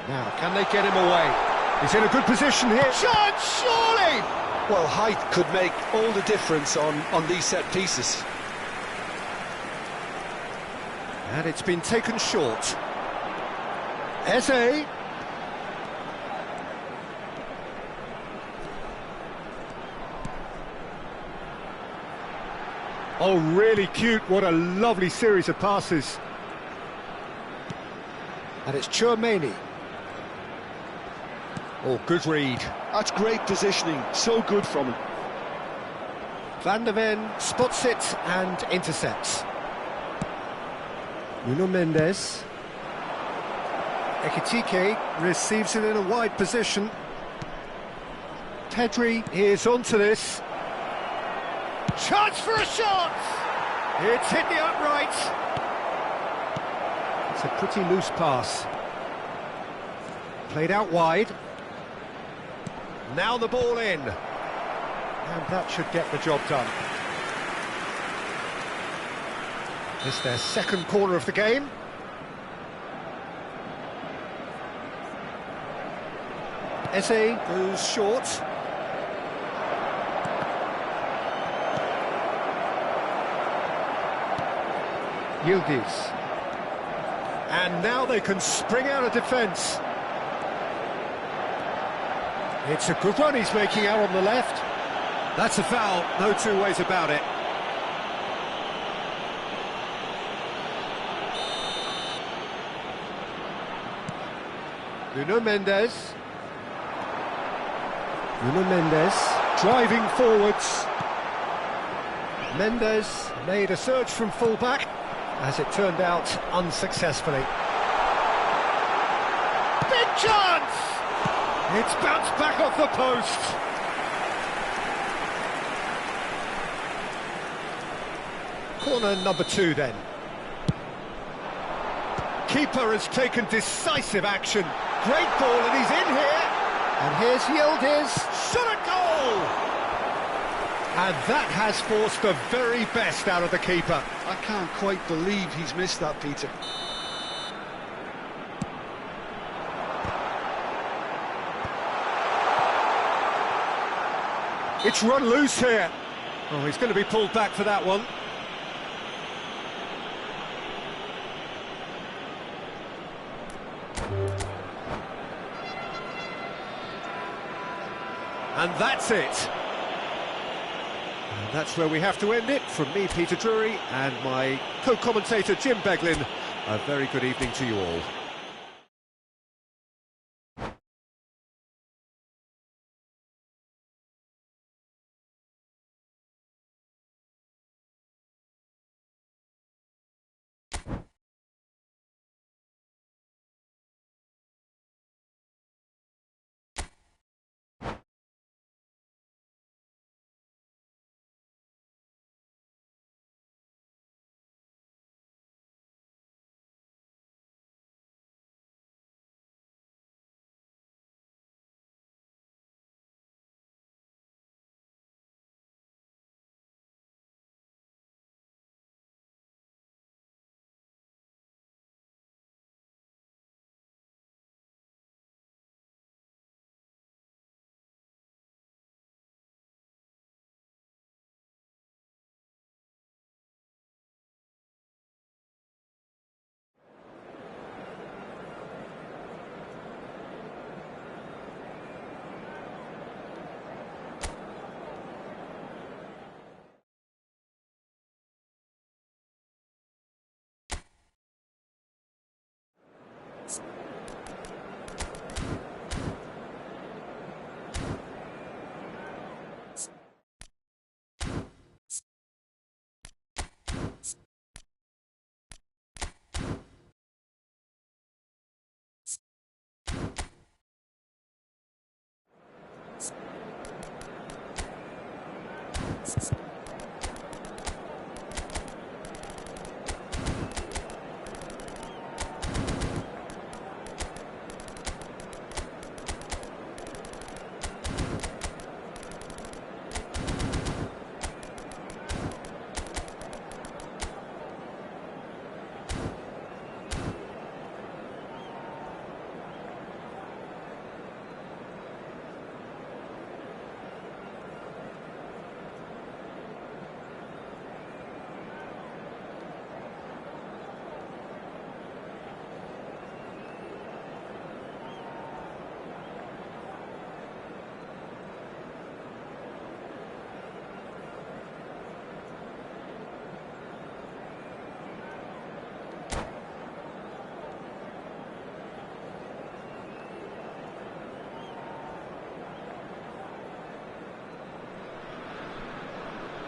Speaker 1: Now, can they get him away? He's in a good position here. Shot, surely!
Speaker 2: Well, height could make all the difference on these set pieces.
Speaker 1: And it's been taken short. Eze. Oh, really cute. What a lovely series of passes. And it's Chouameni. Oh, good read.
Speaker 2: That's great positioning, so good from him.
Speaker 1: Van de Ven spots it and intercepts. Nuno Mendes. Ekitike receives it in a wide position. Pedri is onto this. Chance for a shot! It's hit the uprights. It's a pretty loose pass. Played out wide. Now the ball in. And that should get the job done. It's their second corner of the game. Eze goes short. Yildiz. And now they can spring out of defence. It's a good run he's making out on the left. That's a foul, no two ways about it. Nuno Mendes driving forwards. Mendes made a surge from full-back, as it turned out unsuccessfully. Big chance! It's bounced back off the post. Corner number 2 then. Keeper has taken decisive action. Great ball, and he's in here. And here's Yildiz. Shot a goal! And that has forced the very best out of the keeper.
Speaker 2: I can't quite believe he's missed that, Peter.
Speaker 1: It's run loose here. Oh, he's going to be pulled back for that one. And that's it. And that's where we have to end it. From me, Peter Drury, and my co-commentator, Jim Beglin. A very good evening to you all.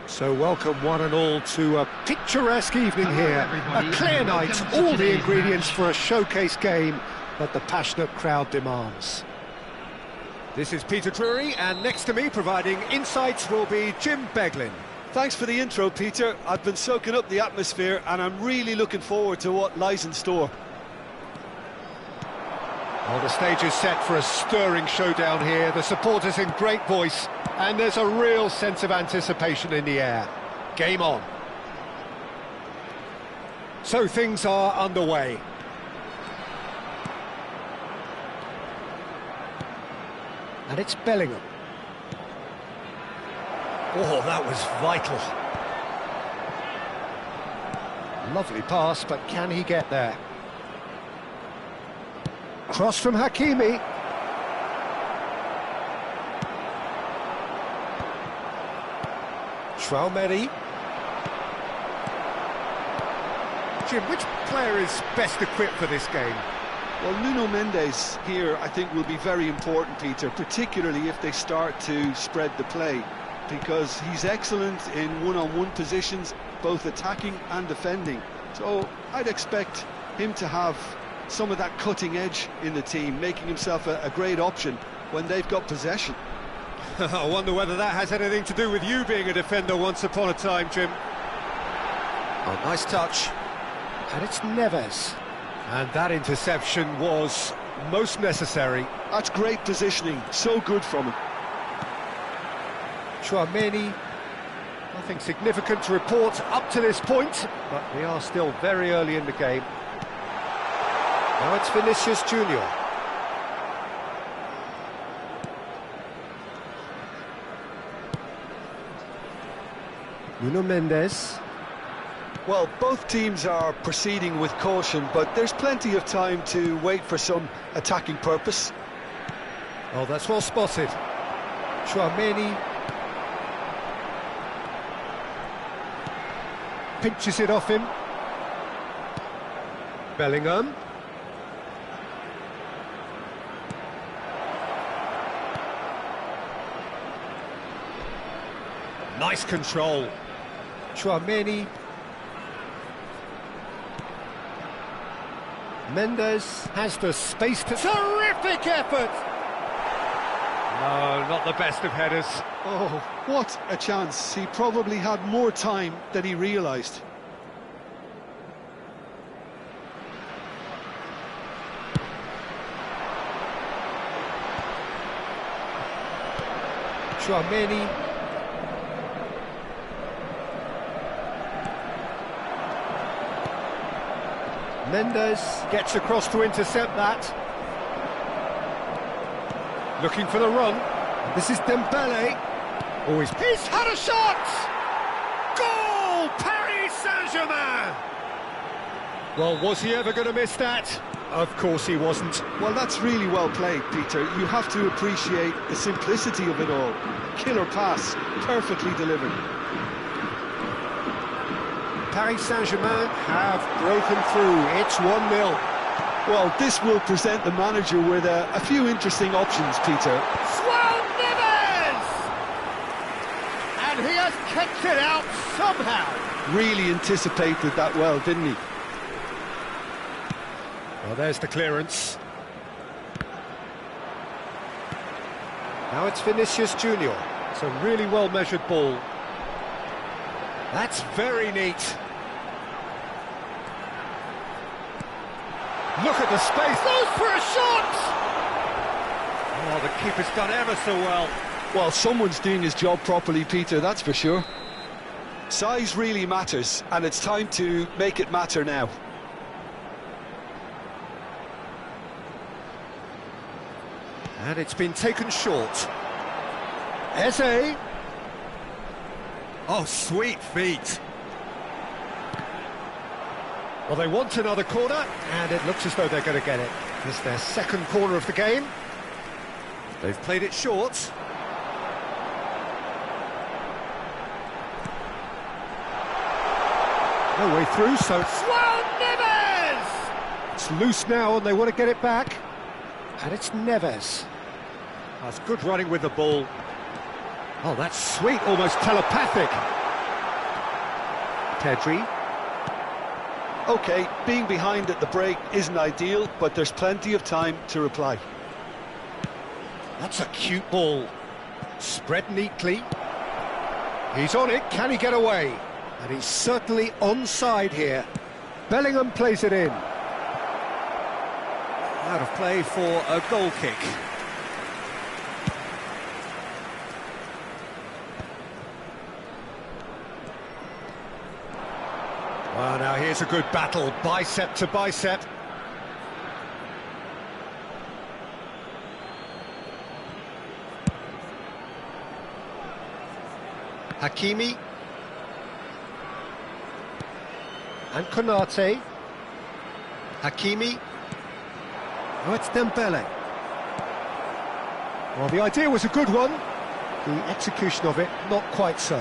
Speaker 1: So welcome one and all to a picturesque evening here. A clear night, all the ingredients for a showcase game that the passionate crowd demands. This is Peter Drury, and next to me providing insights will be Jim Beglin.
Speaker 2: Thanks for the intro, Peter. I've been soaking up the atmosphere and I'm really looking forward to what lies in store.
Speaker 1: Well, the stage is set for a stirring showdown here. The supporters in great voice, and there's a real sense of anticipation in the air. Game on. So things are underway. And it's Bellingham. Oh, that was vital. Lovely pass, but can he get there? Cross from Hakimi. Traoré. Jim, which player is best equipped for this game?
Speaker 2: Well, Nuno Mendes here, I think, will be very important, Peter, particularly if they start to spread the play, because he's excellent in one-on-one positions, both attacking and defending. So I'd expect him to have some of that cutting edge in the team, making himself a great option when they've got possession.
Speaker 1: I wonder whether that has anything to do with you being a defender once upon a time, Jim. Oh, nice touch. And it's Neves. And that interception was most necessary.
Speaker 2: That's great positioning, so good from him.
Speaker 1: Traoré. Nothing significant to report up to this point, but we are still very early in the game. Now it's Vinicius Junior. Nuno Mendes.
Speaker 2: Well, both teams are proceeding with caution, but there's plenty of time to wait for some attacking purpose.
Speaker 1: Oh, that's well spotted. Traoré. Pinches it off him. Bellingham. Nice control. Traoré. Mendes has the space to... Terrific effort! No, not the best of headers.
Speaker 2: Oh, what a chance. He probably had more time than he realised.
Speaker 1: Traoré. Mendes gets across to intercept that. Looking for the run. This is Dembele. Oh, he's had a shot! Goal! Paris Saint-Germain! Well, was he ever going to miss that? Of course he wasn't.
Speaker 2: Well, that's really well played, Peter. You have to appreciate the simplicity of it all. Killer pass, perfectly delivered.
Speaker 1: Paris Saint-Germain have broken through. It's 1-0.
Speaker 2: Well, this will present the manager with a few interesting options, Peter.
Speaker 1: Swell Neves! And he has kept it out somehow.
Speaker 2: Really anticipated that well, didn't he?
Speaker 1: Well, there's the clearance. Now it's Vinicius Junior. It's a really well-measured ball. That's very neat. Look at the space. Goes for a shot! Oh, the keeper's done ever so well.
Speaker 2: Well, someone's doing his job properly, Peter, that's for sure. Size really matters, and it's time to make it matter now.
Speaker 1: And it's been taken short. Eze. Oh, sweet feet. Well, they want another corner, and it looks as though they're going to get it. It's their second corner of the game. They've played it short. No way through, so... Swell Neves! It's loose now, and they want to get it back. And it's Neves. That's good running with the ball. Oh, that's sweet, almost telepathic. Pedri.
Speaker 2: OK, being behind at the break isn't ideal, but there's plenty of time to reply.
Speaker 1: That's a cute ball. Spread neatly. He's on it, can he get away? And he's certainly onside here. Bellingham plays it in. Out of play for a goal kick. Well, now here's a good battle, bicep to bicep. Hakimi. And Konate. Hakimi. Oh, it's Dembele. Well, the idea was a good one. The execution of it, not quite so.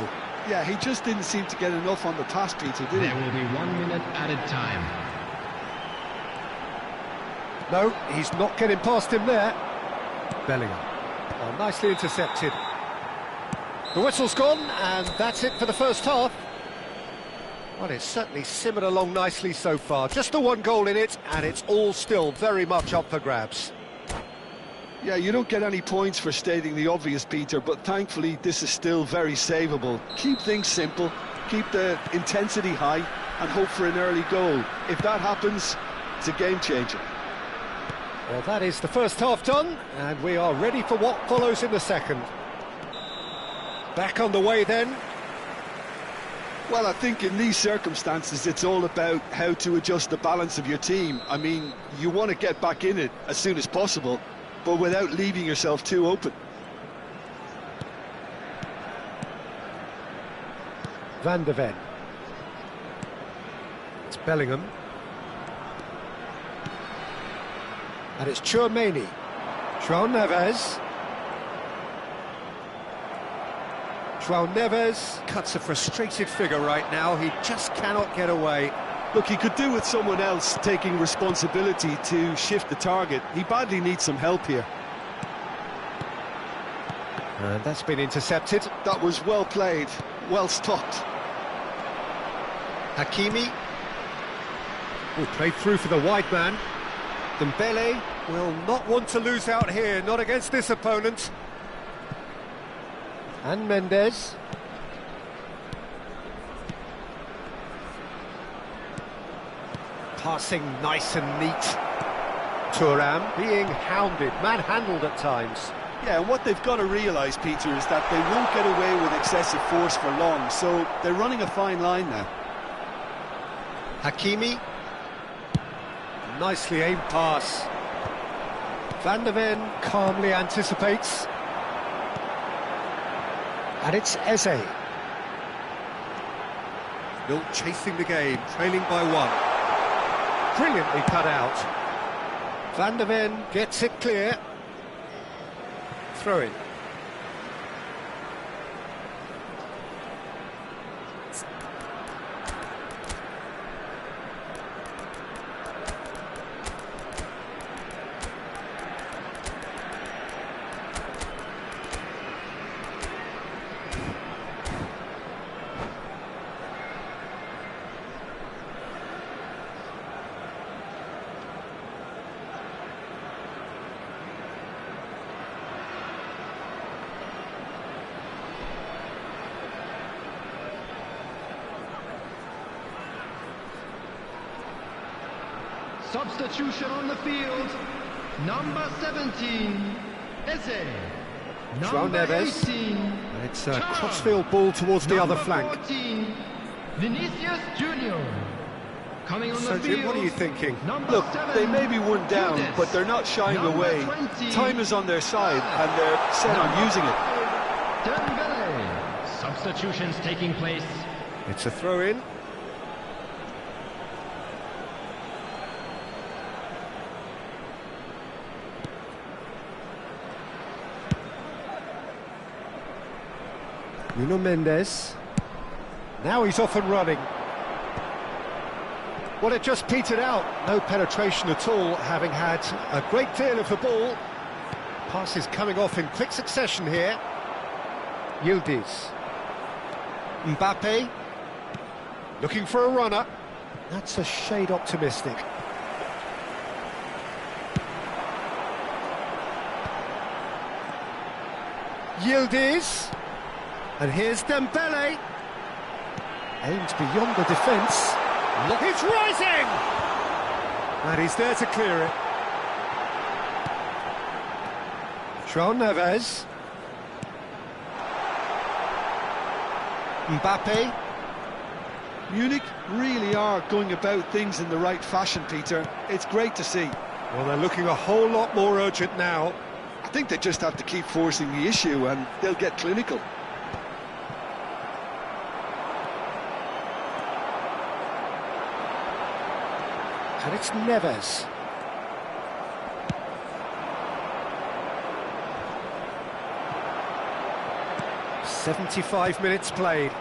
Speaker 2: Yeah, he just didn't seem to get enough on the pass, Peter, did he?
Speaker 3: There will be 1 minute added time.
Speaker 1: No, he's not getting past him there. Bellingham. Oh, nicely intercepted. The whistle's gone, and that's it for the first half. Well, it's certainly simmered along nicely so far. Just the one goal in it, and it's all still very much up for grabs.
Speaker 2: Yeah, you don't get any points for stating the obvious, Peter, but thankfully this is still very savable. Keep things simple, keep the intensity high, and hope for an early goal. If that happens, it's a game changer.
Speaker 1: Well, that is the first half done, and we are ready for what follows in the second. Back on the way then.
Speaker 2: Well, I think in these circumstances it's all about how to adjust the balance of your team. I mean, you want to get back in it as soon as possible, but without leaving yourself too open.
Speaker 1: Van de Ven. It's Bellingham. And it's Tchouaméni. João Neves. João Neves cuts a frustrated figure right now. He just cannot get away.
Speaker 2: Look, he could do with someone else taking responsibility to shift the target. He badly needs some help here.
Speaker 1: And that's been intercepted.
Speaker 2: That was well played, well stopped.
Speaker 1: Hakimi. Oh, played through for the wide man. Dembele will not want to lose out here, not against this opponent. And Mendes. Passing nice and neat. Thuram being hounded, manhandled at times.
Speaker 2: Yeah, and what they've got to realise, Peter, is that they won't get away with excessive force for long, so they're running a fine line now.
Speaker 1: Hakimi. Nicely aimed pass. Van de Ven calmly anticipates. And it's Eze. Still chasing the game, trailing by one. Brilliantly cut out. Van de Ven gets it clear. Throw in.
Speaker 3: Substitution on the field. Number 17, Eze.
Speaker 1: João Neves.
Speaker 3: 18,
Speaker 1: And it's a crossfield ball towards the other flank.
Speaker 3: 14, Vinicius Junior. Coming on
Speaker 1: So,
Speaker 3: the field.
Speaker 1: Jim, what are you thinking?
Speaker 2: Look, they may be one down, but they're not shying away.
Speaker 3: 20,
Speaker 2: Time is on their side, and they're set on using it.
Speaker 3: Dembele. Substitutions taking place.
Speaker 1: It's a throw-in. Nuno Mendes. Now he's off and running. Well, it just petered out. No penetration at all, having had a great deal of the ball. Passes coming off in quick succession here. Yildiz. Mbappe. Looking for a runner. That's a shade optimistic. Yildiz. And here's Dembele. Aimed beyond the defence. Look, it's rising! And he's there to clear it. João Neves. Mbappe.
Speaker 2: Munich really are going about things in the right fashion, Peter. It's great to see.
Speaker 1: Well, they're looking a whole lot more urgent now.
Speaker 2: I think they just have to keep forcing the issue and they'll get clinical.
Speaker 1: And it's Neves. "75 minutes played.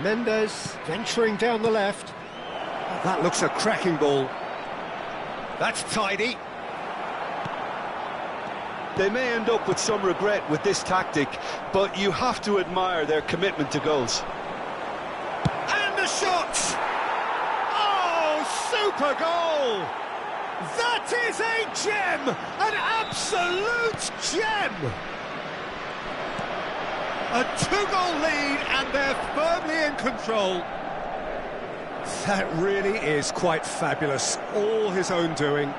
Speaker 1: Mendes venturing down the left. Oh, that looks a cracking ball. That's tidy.
Speaker 2: They may end up with some regret with this tactic, but you have to admire their commitment to goals.
Speaker 1: And the shot! Oh, super goal! That is a gem! An absolute gem! A two-goal lead and they're firmly in control. That really is quite fabulous. All his own doing.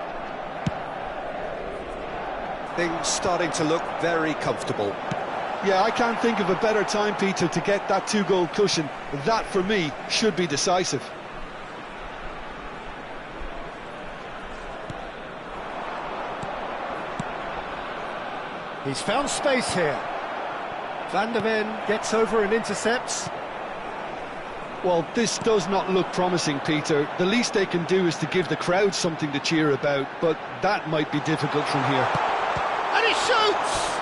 Speaker 1: Things starting to look very comfortable.
Speaker 2: Yeah, I can't think of a better time, Peter, to get that two-goal cushion. That, for me, should be decisive.
Speaker 1: He's found space here. Van der Ven gets over and intercepts.
Speaker 2: Well, this does not look promising, Peter. The least they can do is to give the crowd something to cheer about, but that might be difficult from here.
Speaker 1: And he shoots!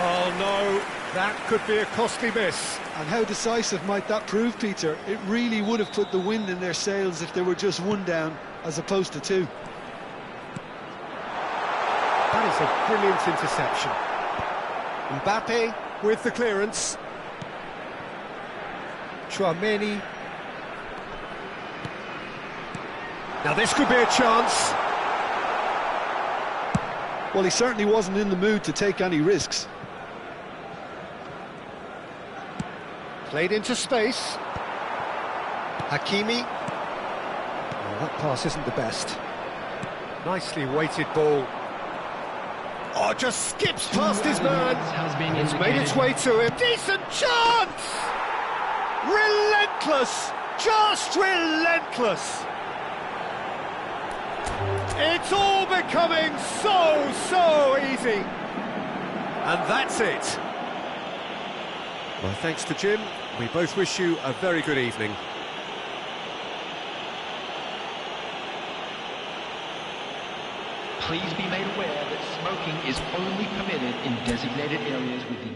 Speaker 1: Oh no, that could be a costly miss.
Speaker 2: And how decisive might that prove, Peter? It really would have put the wind in their sails if they were just one down, as opposed to two.
Speaker 1: That is a brilliant interception. Mbappe with the clearance. Chouameni. Now this could be a chance.
Speaker 2: Well, he certainly wasn't in the mood to take any risks.
Speaker 1: Played into space. Hakimi. Oh, that pass isn't the best. Nicely weighted ball. Oh, just skips past his man. It's made its way to him. Decent chance! Relentless! Just relentless! It's all becoming so easy. And that's it. Well, thanks to Jim. We both wish you a very good evening.
Speaker 3: Please be made aware that smoking is only permitted in designated areas within.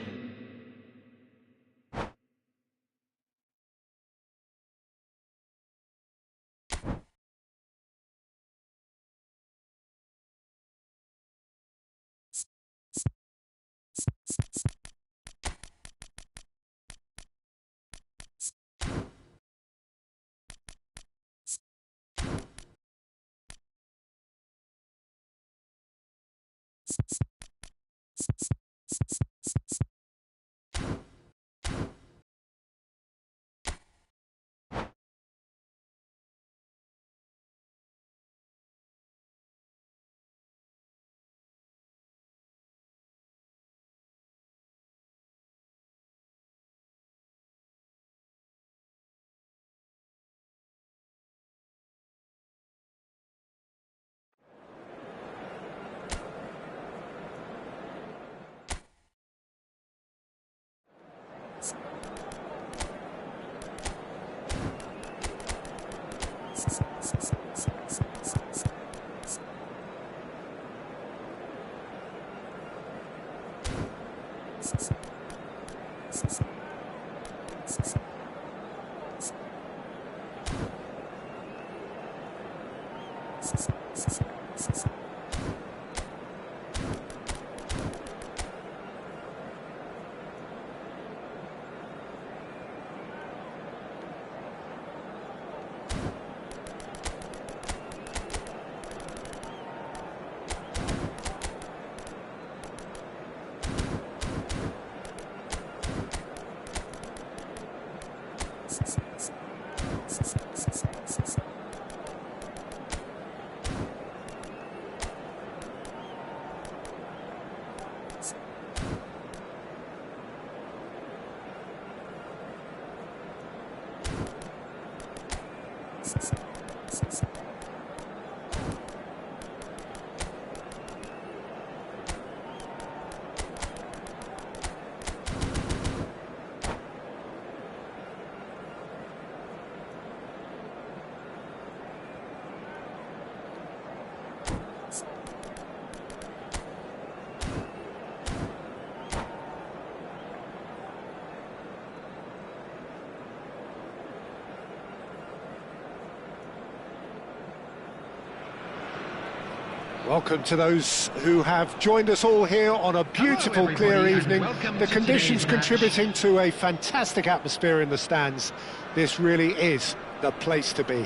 Speaker 1: Welcome to those who have joined us all here on a beautiful, clear evening. The conditions contributing to a fantastic atmosphere in the stands. This really is the place to be.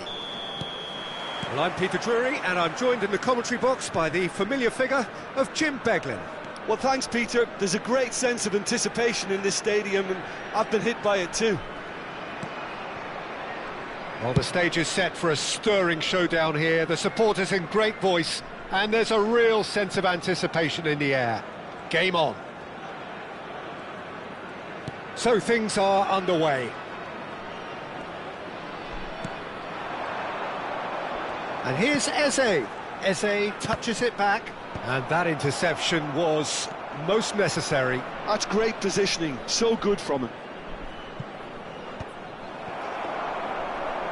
Speaker 1: Well, I'm Peter Drury, and I'm joined in the commentary box by the familiar figure of Jim Beglin.
Speaker 2: Well, thanks, Peter. There's a great sense of anticipation in this stadium, and I've been hit by it too.
Speaker 1: Well, the stage is set for a stirring showdown here. The supporters in great voice, and there's a real sense of anticipation in the air. Game on. So things are underway. And here's Eze. Eze touches it back, and that interception was most necessary.
Speaker 2: That's great positioning, so good from him.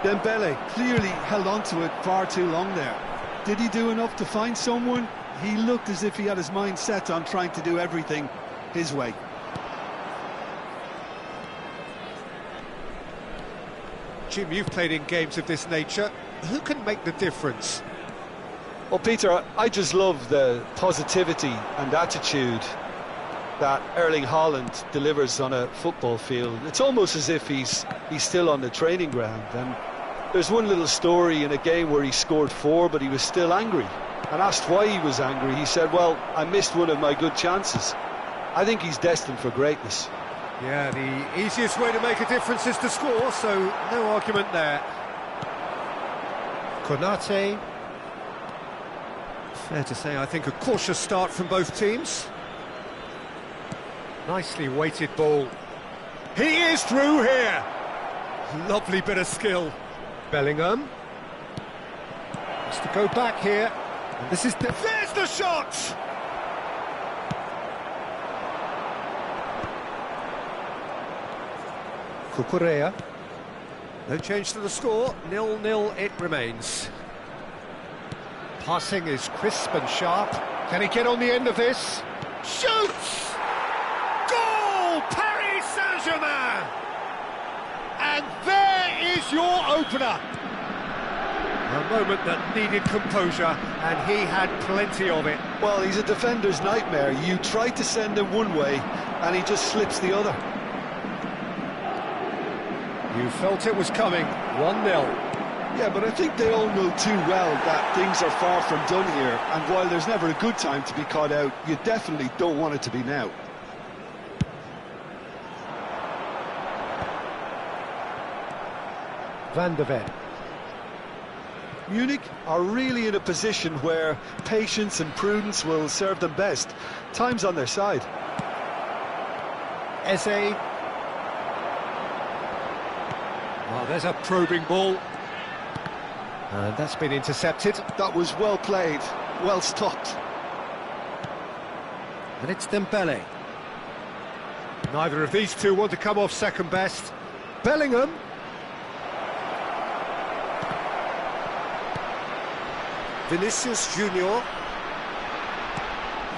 Speaker 2: Dembele clearly held on to it far too long there. Did he do enough to find someone? He looked as if he had his mind set on trying to do everything his way.
Speaker 1: Jim, you've played in games of this nature. Who can make the difference?
Speaker 2: Well, Peter, I just love the positivity and attitude that Erling Haaland delivers on a football field. It's almost as if he's still on the training ground. And there's one little story in a game where he scored 4, but he was still angry. And asked why he was angry, he said, well, I missed one of my good chances. I think he's destined for greatness.
Speaker 1: Yeah, the easiest way to make a difference is to score, so no argument there. Konate. Fair to say, I think a cautious start from both teams. Nicely weighted ball. He is through here. Lovely bit of skill. Bellingham. Has to go back here. And this is... There's the shot! Cucurella. No change to the score. 0-0 it remains. Passing is crisp and sharp. Can he get on the end of this? Shoots! Goal! Paris Saint-Germain! And there is your opener. A moment that needed composure, and he had plenty of it.
Speaker 2: Well, he's a defender's nightmare. You try to send him one way, and he just slips the other.
Speaker 1: You felt it was coming. 1-0.
Speaker 2: Yeah, but I think they all know too well that things are far from done here, and while there's never a good time to be caught out, you definitely don't want it to be now.
Speaker 1: Van der Ven.
Speaker 2: Munich are really in a position where patience and prudence will serve them best. Time's on their side.
Speaker 1: Eze. Well, there's a probing ball. And that's been intercepted.
Speaker 2: That was well played, well stopped.
Speaker 1: And it's Dembele. Neither of these two want to come off second best. Bellingham. Vinicius Junior.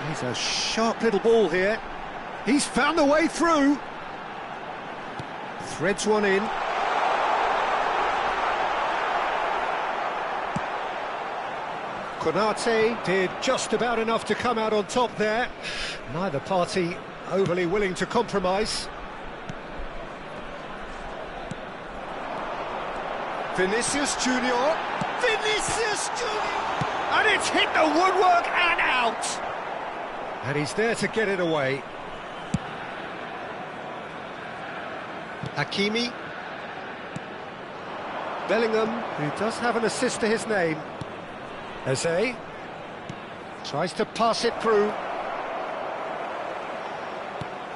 Speaker 1: He's a sharp little ball here. He's found a way through. Threads one in. Konate did just about enough to come out on top there. Neither party overly willing to compromise. Vinicius Junior. Vinicius Junior! And it's hit the woodwork and out! And he's there to get it away. Hakimi. Bellingham, who does have an assist to his name. Eze tries to pass it through.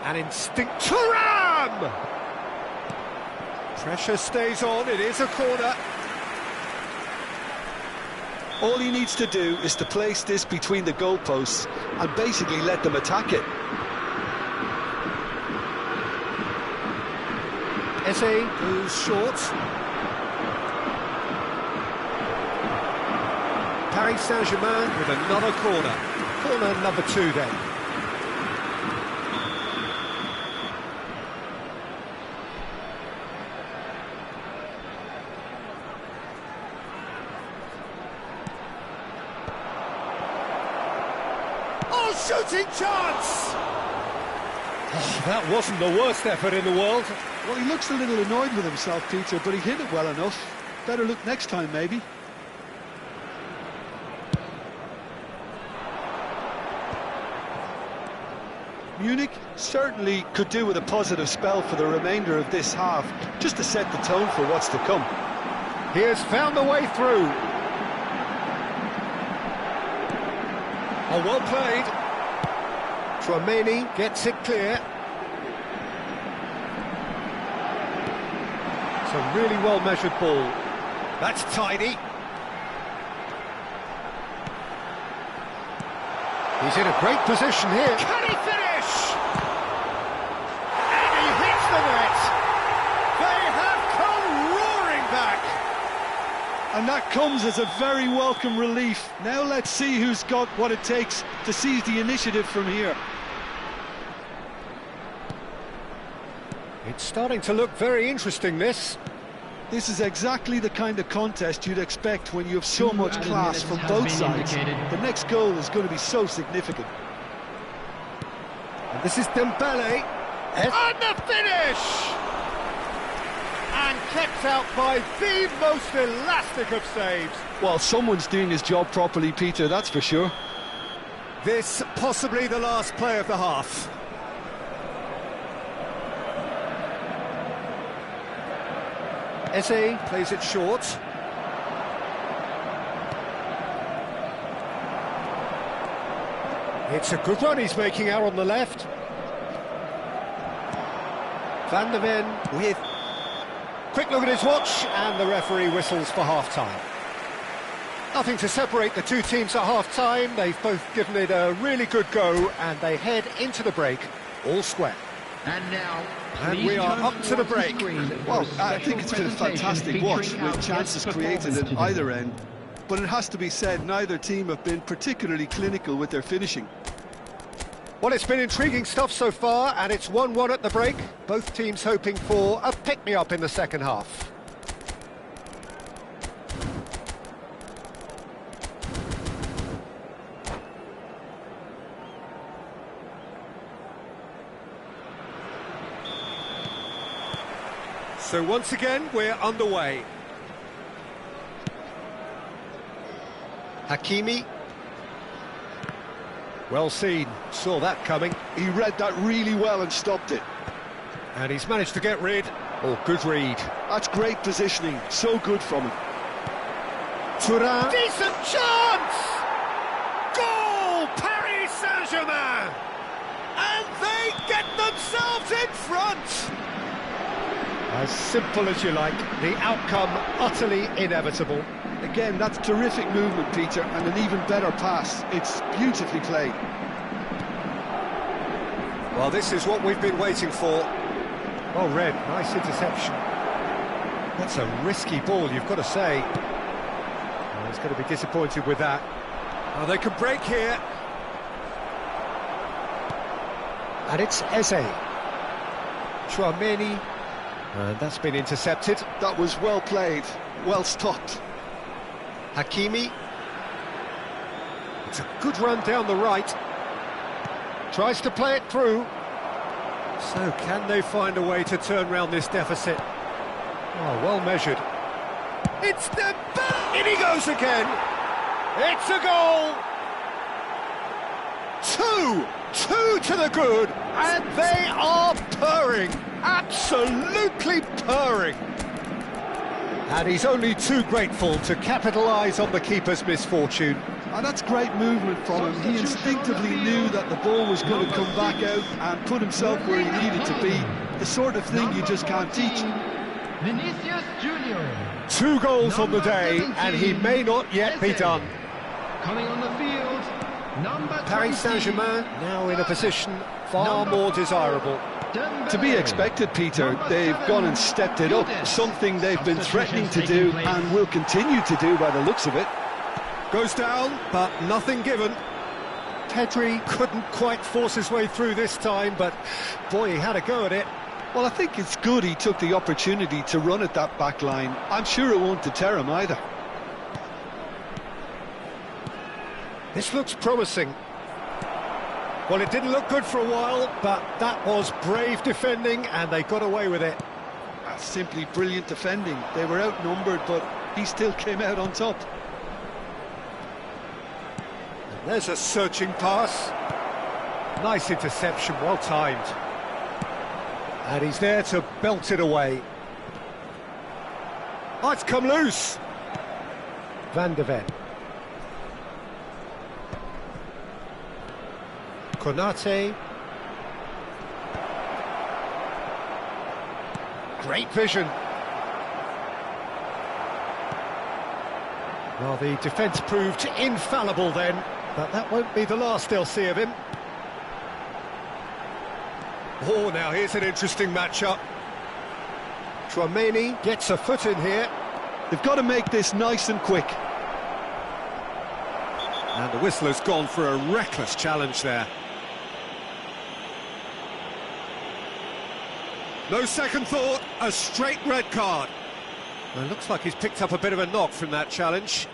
Speaker 1: An instinct. Thuram! Pressure stays on, it is a corner.
Speaker 2: All he needs to do is to place this between the goalposts and basically let them attack it.
Speaker 1: Eze goes short. Paris Saint-Germain with another corner. Corner number 2 then. shooting chance! Oh, that wasn't the worst effort in the world.
Speaker 2: Well, he looks a little annoyed with himself, Peter, but he hit it well enough. Better look next time, maybe. Munich certainly could do with a positive spell for the remainder of this half, just to set the tone for what's to come.
Speaker 1: He has found a way through. Oh, well played. Tchouaméni gets it clear. It's a really well-measured ball. That's tidy. He's in a great position here. Can he finish? And he hits the net. They have come roaring back.
Speaker 2: And that comes as a very welcome relief. Now let's see who's got what it takes to seize the initiative from here.
Speaker 1: It's starting to look very interesting, this.
Speaker 2: This is exactly the kind of contest you'd expect when you have so much class from both sides. The next goal is going to be so significant.
Speaker 1: And this is Dembele. And the finish! And kept out by the most elastic of saves.
Speaker 2: Well, someone's doing his job properly, Peter, that's for sure.
Speaker 1: This possibly the last play of the half. Eze plays it short. It's a good run he's making out on the left. Van der Ven with... Quick look at his watch, and the referee whistles for half-time. Nothing to separate the two teams at half-time. They've both given it a really good go, and they head into the break all square.
Speaker 3: And now,
Speaker 1: and we are up to the break.
Speaker 2: Well, I think it's been a fantastic watch with chances created at either end. But it has to be said, neither team have been particularly clinical with their finishing.
Speaker 1: Well, it's been intriguing stuff so far, and it's 1-1 at the break. Both teams hoping for a pick-me-up in the second half. So once again, we're underway. Hakimi. Well seen, saw that coming.
Speaker 2: He read that really well and stopped it.
Speaker 1: And he's managed to get rid. Oh, good read.
Speaker 2: That's great positioning, so good from him.
Speaker 1: Thuram. Decent chance! Goal! Paris Saint-Germain! And they get themselves in front! As simple as you like, the outcome utterly inevitable.
Speaker 2: Again, that's terrific movement, Peter, and an even better pass. It's beautifully played.
Speaker 1: Well, this is what we've been waiting for. Well read, nice interception. That's a risky ball, you've got to say. Well, he's going to be disappointed with that. Oh, they can break here. And it's Eze. Tchouaméni. And that's been intercepted.
Speaker 2: That was well played, well stopped.
Speaker 1: Hakimi. It's a good run down the right. Tries to play it through. So can they find a way to turn round this deficit? Oh, well measured. It's Dembele! In he goes again! It's a goal! Two to the good, and they are purring, absolutely purring. And he's only too grateful to capitalise on the keeper's misfortune.
Speaker 2: And that's great movement from him. He instinctively knew that the ball was going to come back out and put himself where he needed to be. The sort of thing you just can't teach.
Speaker 3: Vinicius Junior.
Speaker 1: 2 goals on the day, and he may not yet be done.
Speaker 3: Coming on the field, number
Speaker 1: Paris Saint-Germain now in a position far more desirable.
Speaker 2: To be expected, Peter. They've gone and stepped it up, something they've been threatening to do and will continue to do by the looks of it.
Speaker 1: Goes down, but nothing given. Pedri couldn't quite force his way through this time, but boy, he had a go at it.
Speaker 2: Well, I think it's good he took the opportunity to run at that back line. I'm sure it won't deter him either.
Speaker 1: This looks promising. Well, it didn't look good for a while, but that was brave defending, and they got away with it.
Speaker 2: That's simply brilliant defending. They were outnumbered, but he still came out on top.
Speaker 1: And there's a searching pass. Nice interception, well timed. And he's there to belt it away. Oh, it's come loose. Van de Ven. Konate. Great vision. Well, the defence proved infallible then, but that won't be the last they'll see of him. Oh, now here's an interesting matchup. Chouameni gets a foot in here.
Speaker 2: They've got to make this nice and quick.
Speaker 1: And the whistle has gone for a reckless challenge there. No second thought, a straight red card. Well, it looks like he's picked up a bit of a knock from that challenge.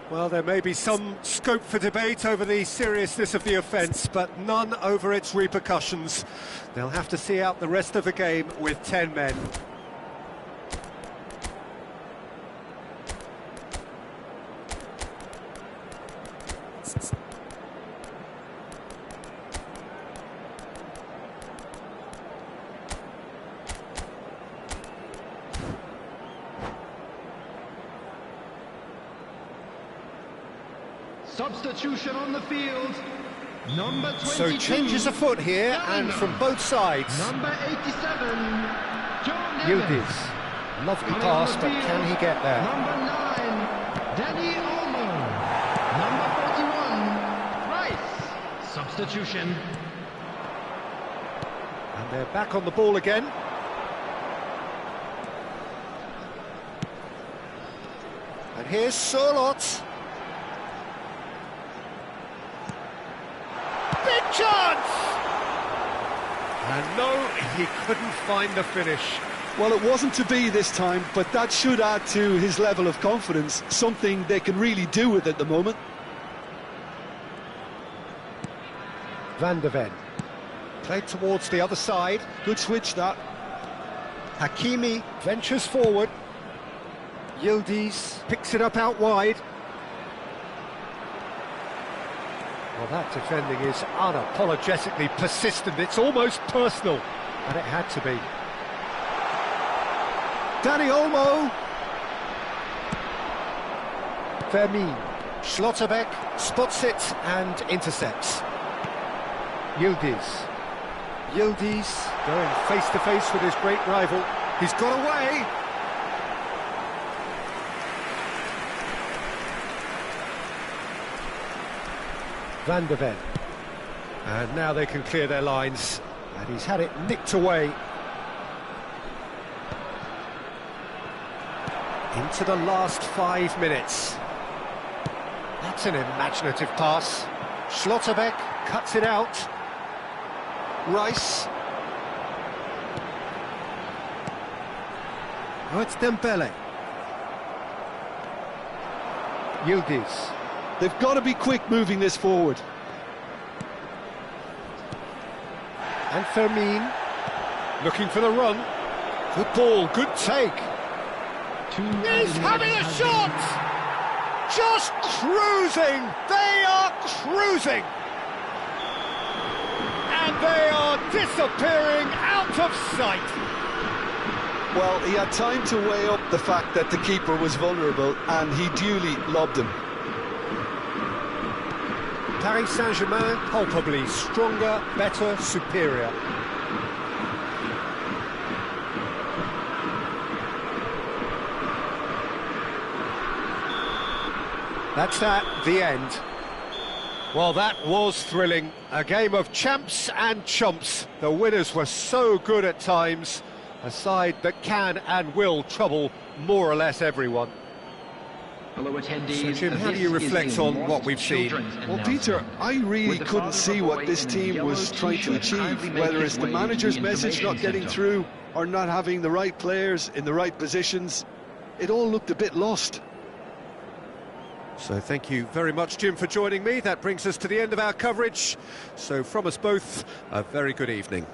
Speaker 1: Well, there may be some scope for debate over the seriousness of the offence, but none over its repercussions. They'll have to see out the rest of the game with 10 men.
Speaker 3: Substitution on the field. Number 22.
Speaker 1: So changes afoot here, and from both sides.
Speaker 3: Number 87.
Speaker 1: Yildiz. Lovely pass, but can he get there?
Speaker 3: Number 9. Danny Olmo. Number 41. Rice. Substitution.
Speaker 1: And they're back on the ball again. And here's Surlot. Big chance! And no, he couldn't find the finish.
Speaker 2: Well, it wasn't to be this time, but that should add to his level of confidence, something they can really do with at the moment.
Speaker 1: Van de Ven. Played towards the other side.
Speaker 2: Good switch, that.
Speaker 1: Hakimi ventures forward. Yildiz picks it up out wide. Well, that defending is unapologetically persistent. It's almost personal, and it had to be. Danny Olmo. Fermin. Schlotterbeck spots it and intercepts. Yildiz. Yildiz going face-to-face with his great rival. He's got away. Van de Ven. And now they can clear their lines. And he's had it nicked away. Into the last 5 minutes. That's an imaginative pass. Schlotterbeck cuts it out. Rice. Oh, it's Dembele. Yildiz.
Speaker 2: They've got to be quick moving this forward.
Speaker 1: And Fermin looking for the run. Good ball, good take. He's having a shot! Just cruising! They are cruising! And they are disappearing out of sight.
Speaker 2: Well, he had time to weigh up the fact that the keeper was vulnerable, and he duly lobbed him.
Speaker 1: Paris Saint-Germain palpably stronger, better, superior. That's that, the end. Well, that was thrilling. A game of champs and chumps. The winners were so good at times. A side that can and will trouble more or less everyone.
Speaker 3: Hello, attendees.
Speaker 1: So, Jim, how do you reflect on what we've seen?
Speaker 2: Well, Peter, I really couldn't see what this team was trying to achieve, whether it's the manager's message not getting through or not having the right players in the right positions. It all looked a bit lost.
Speaker 1: So thank you very much, Jim, for joining me. That brings us to the end of our coverage. So from us both, a very good evening.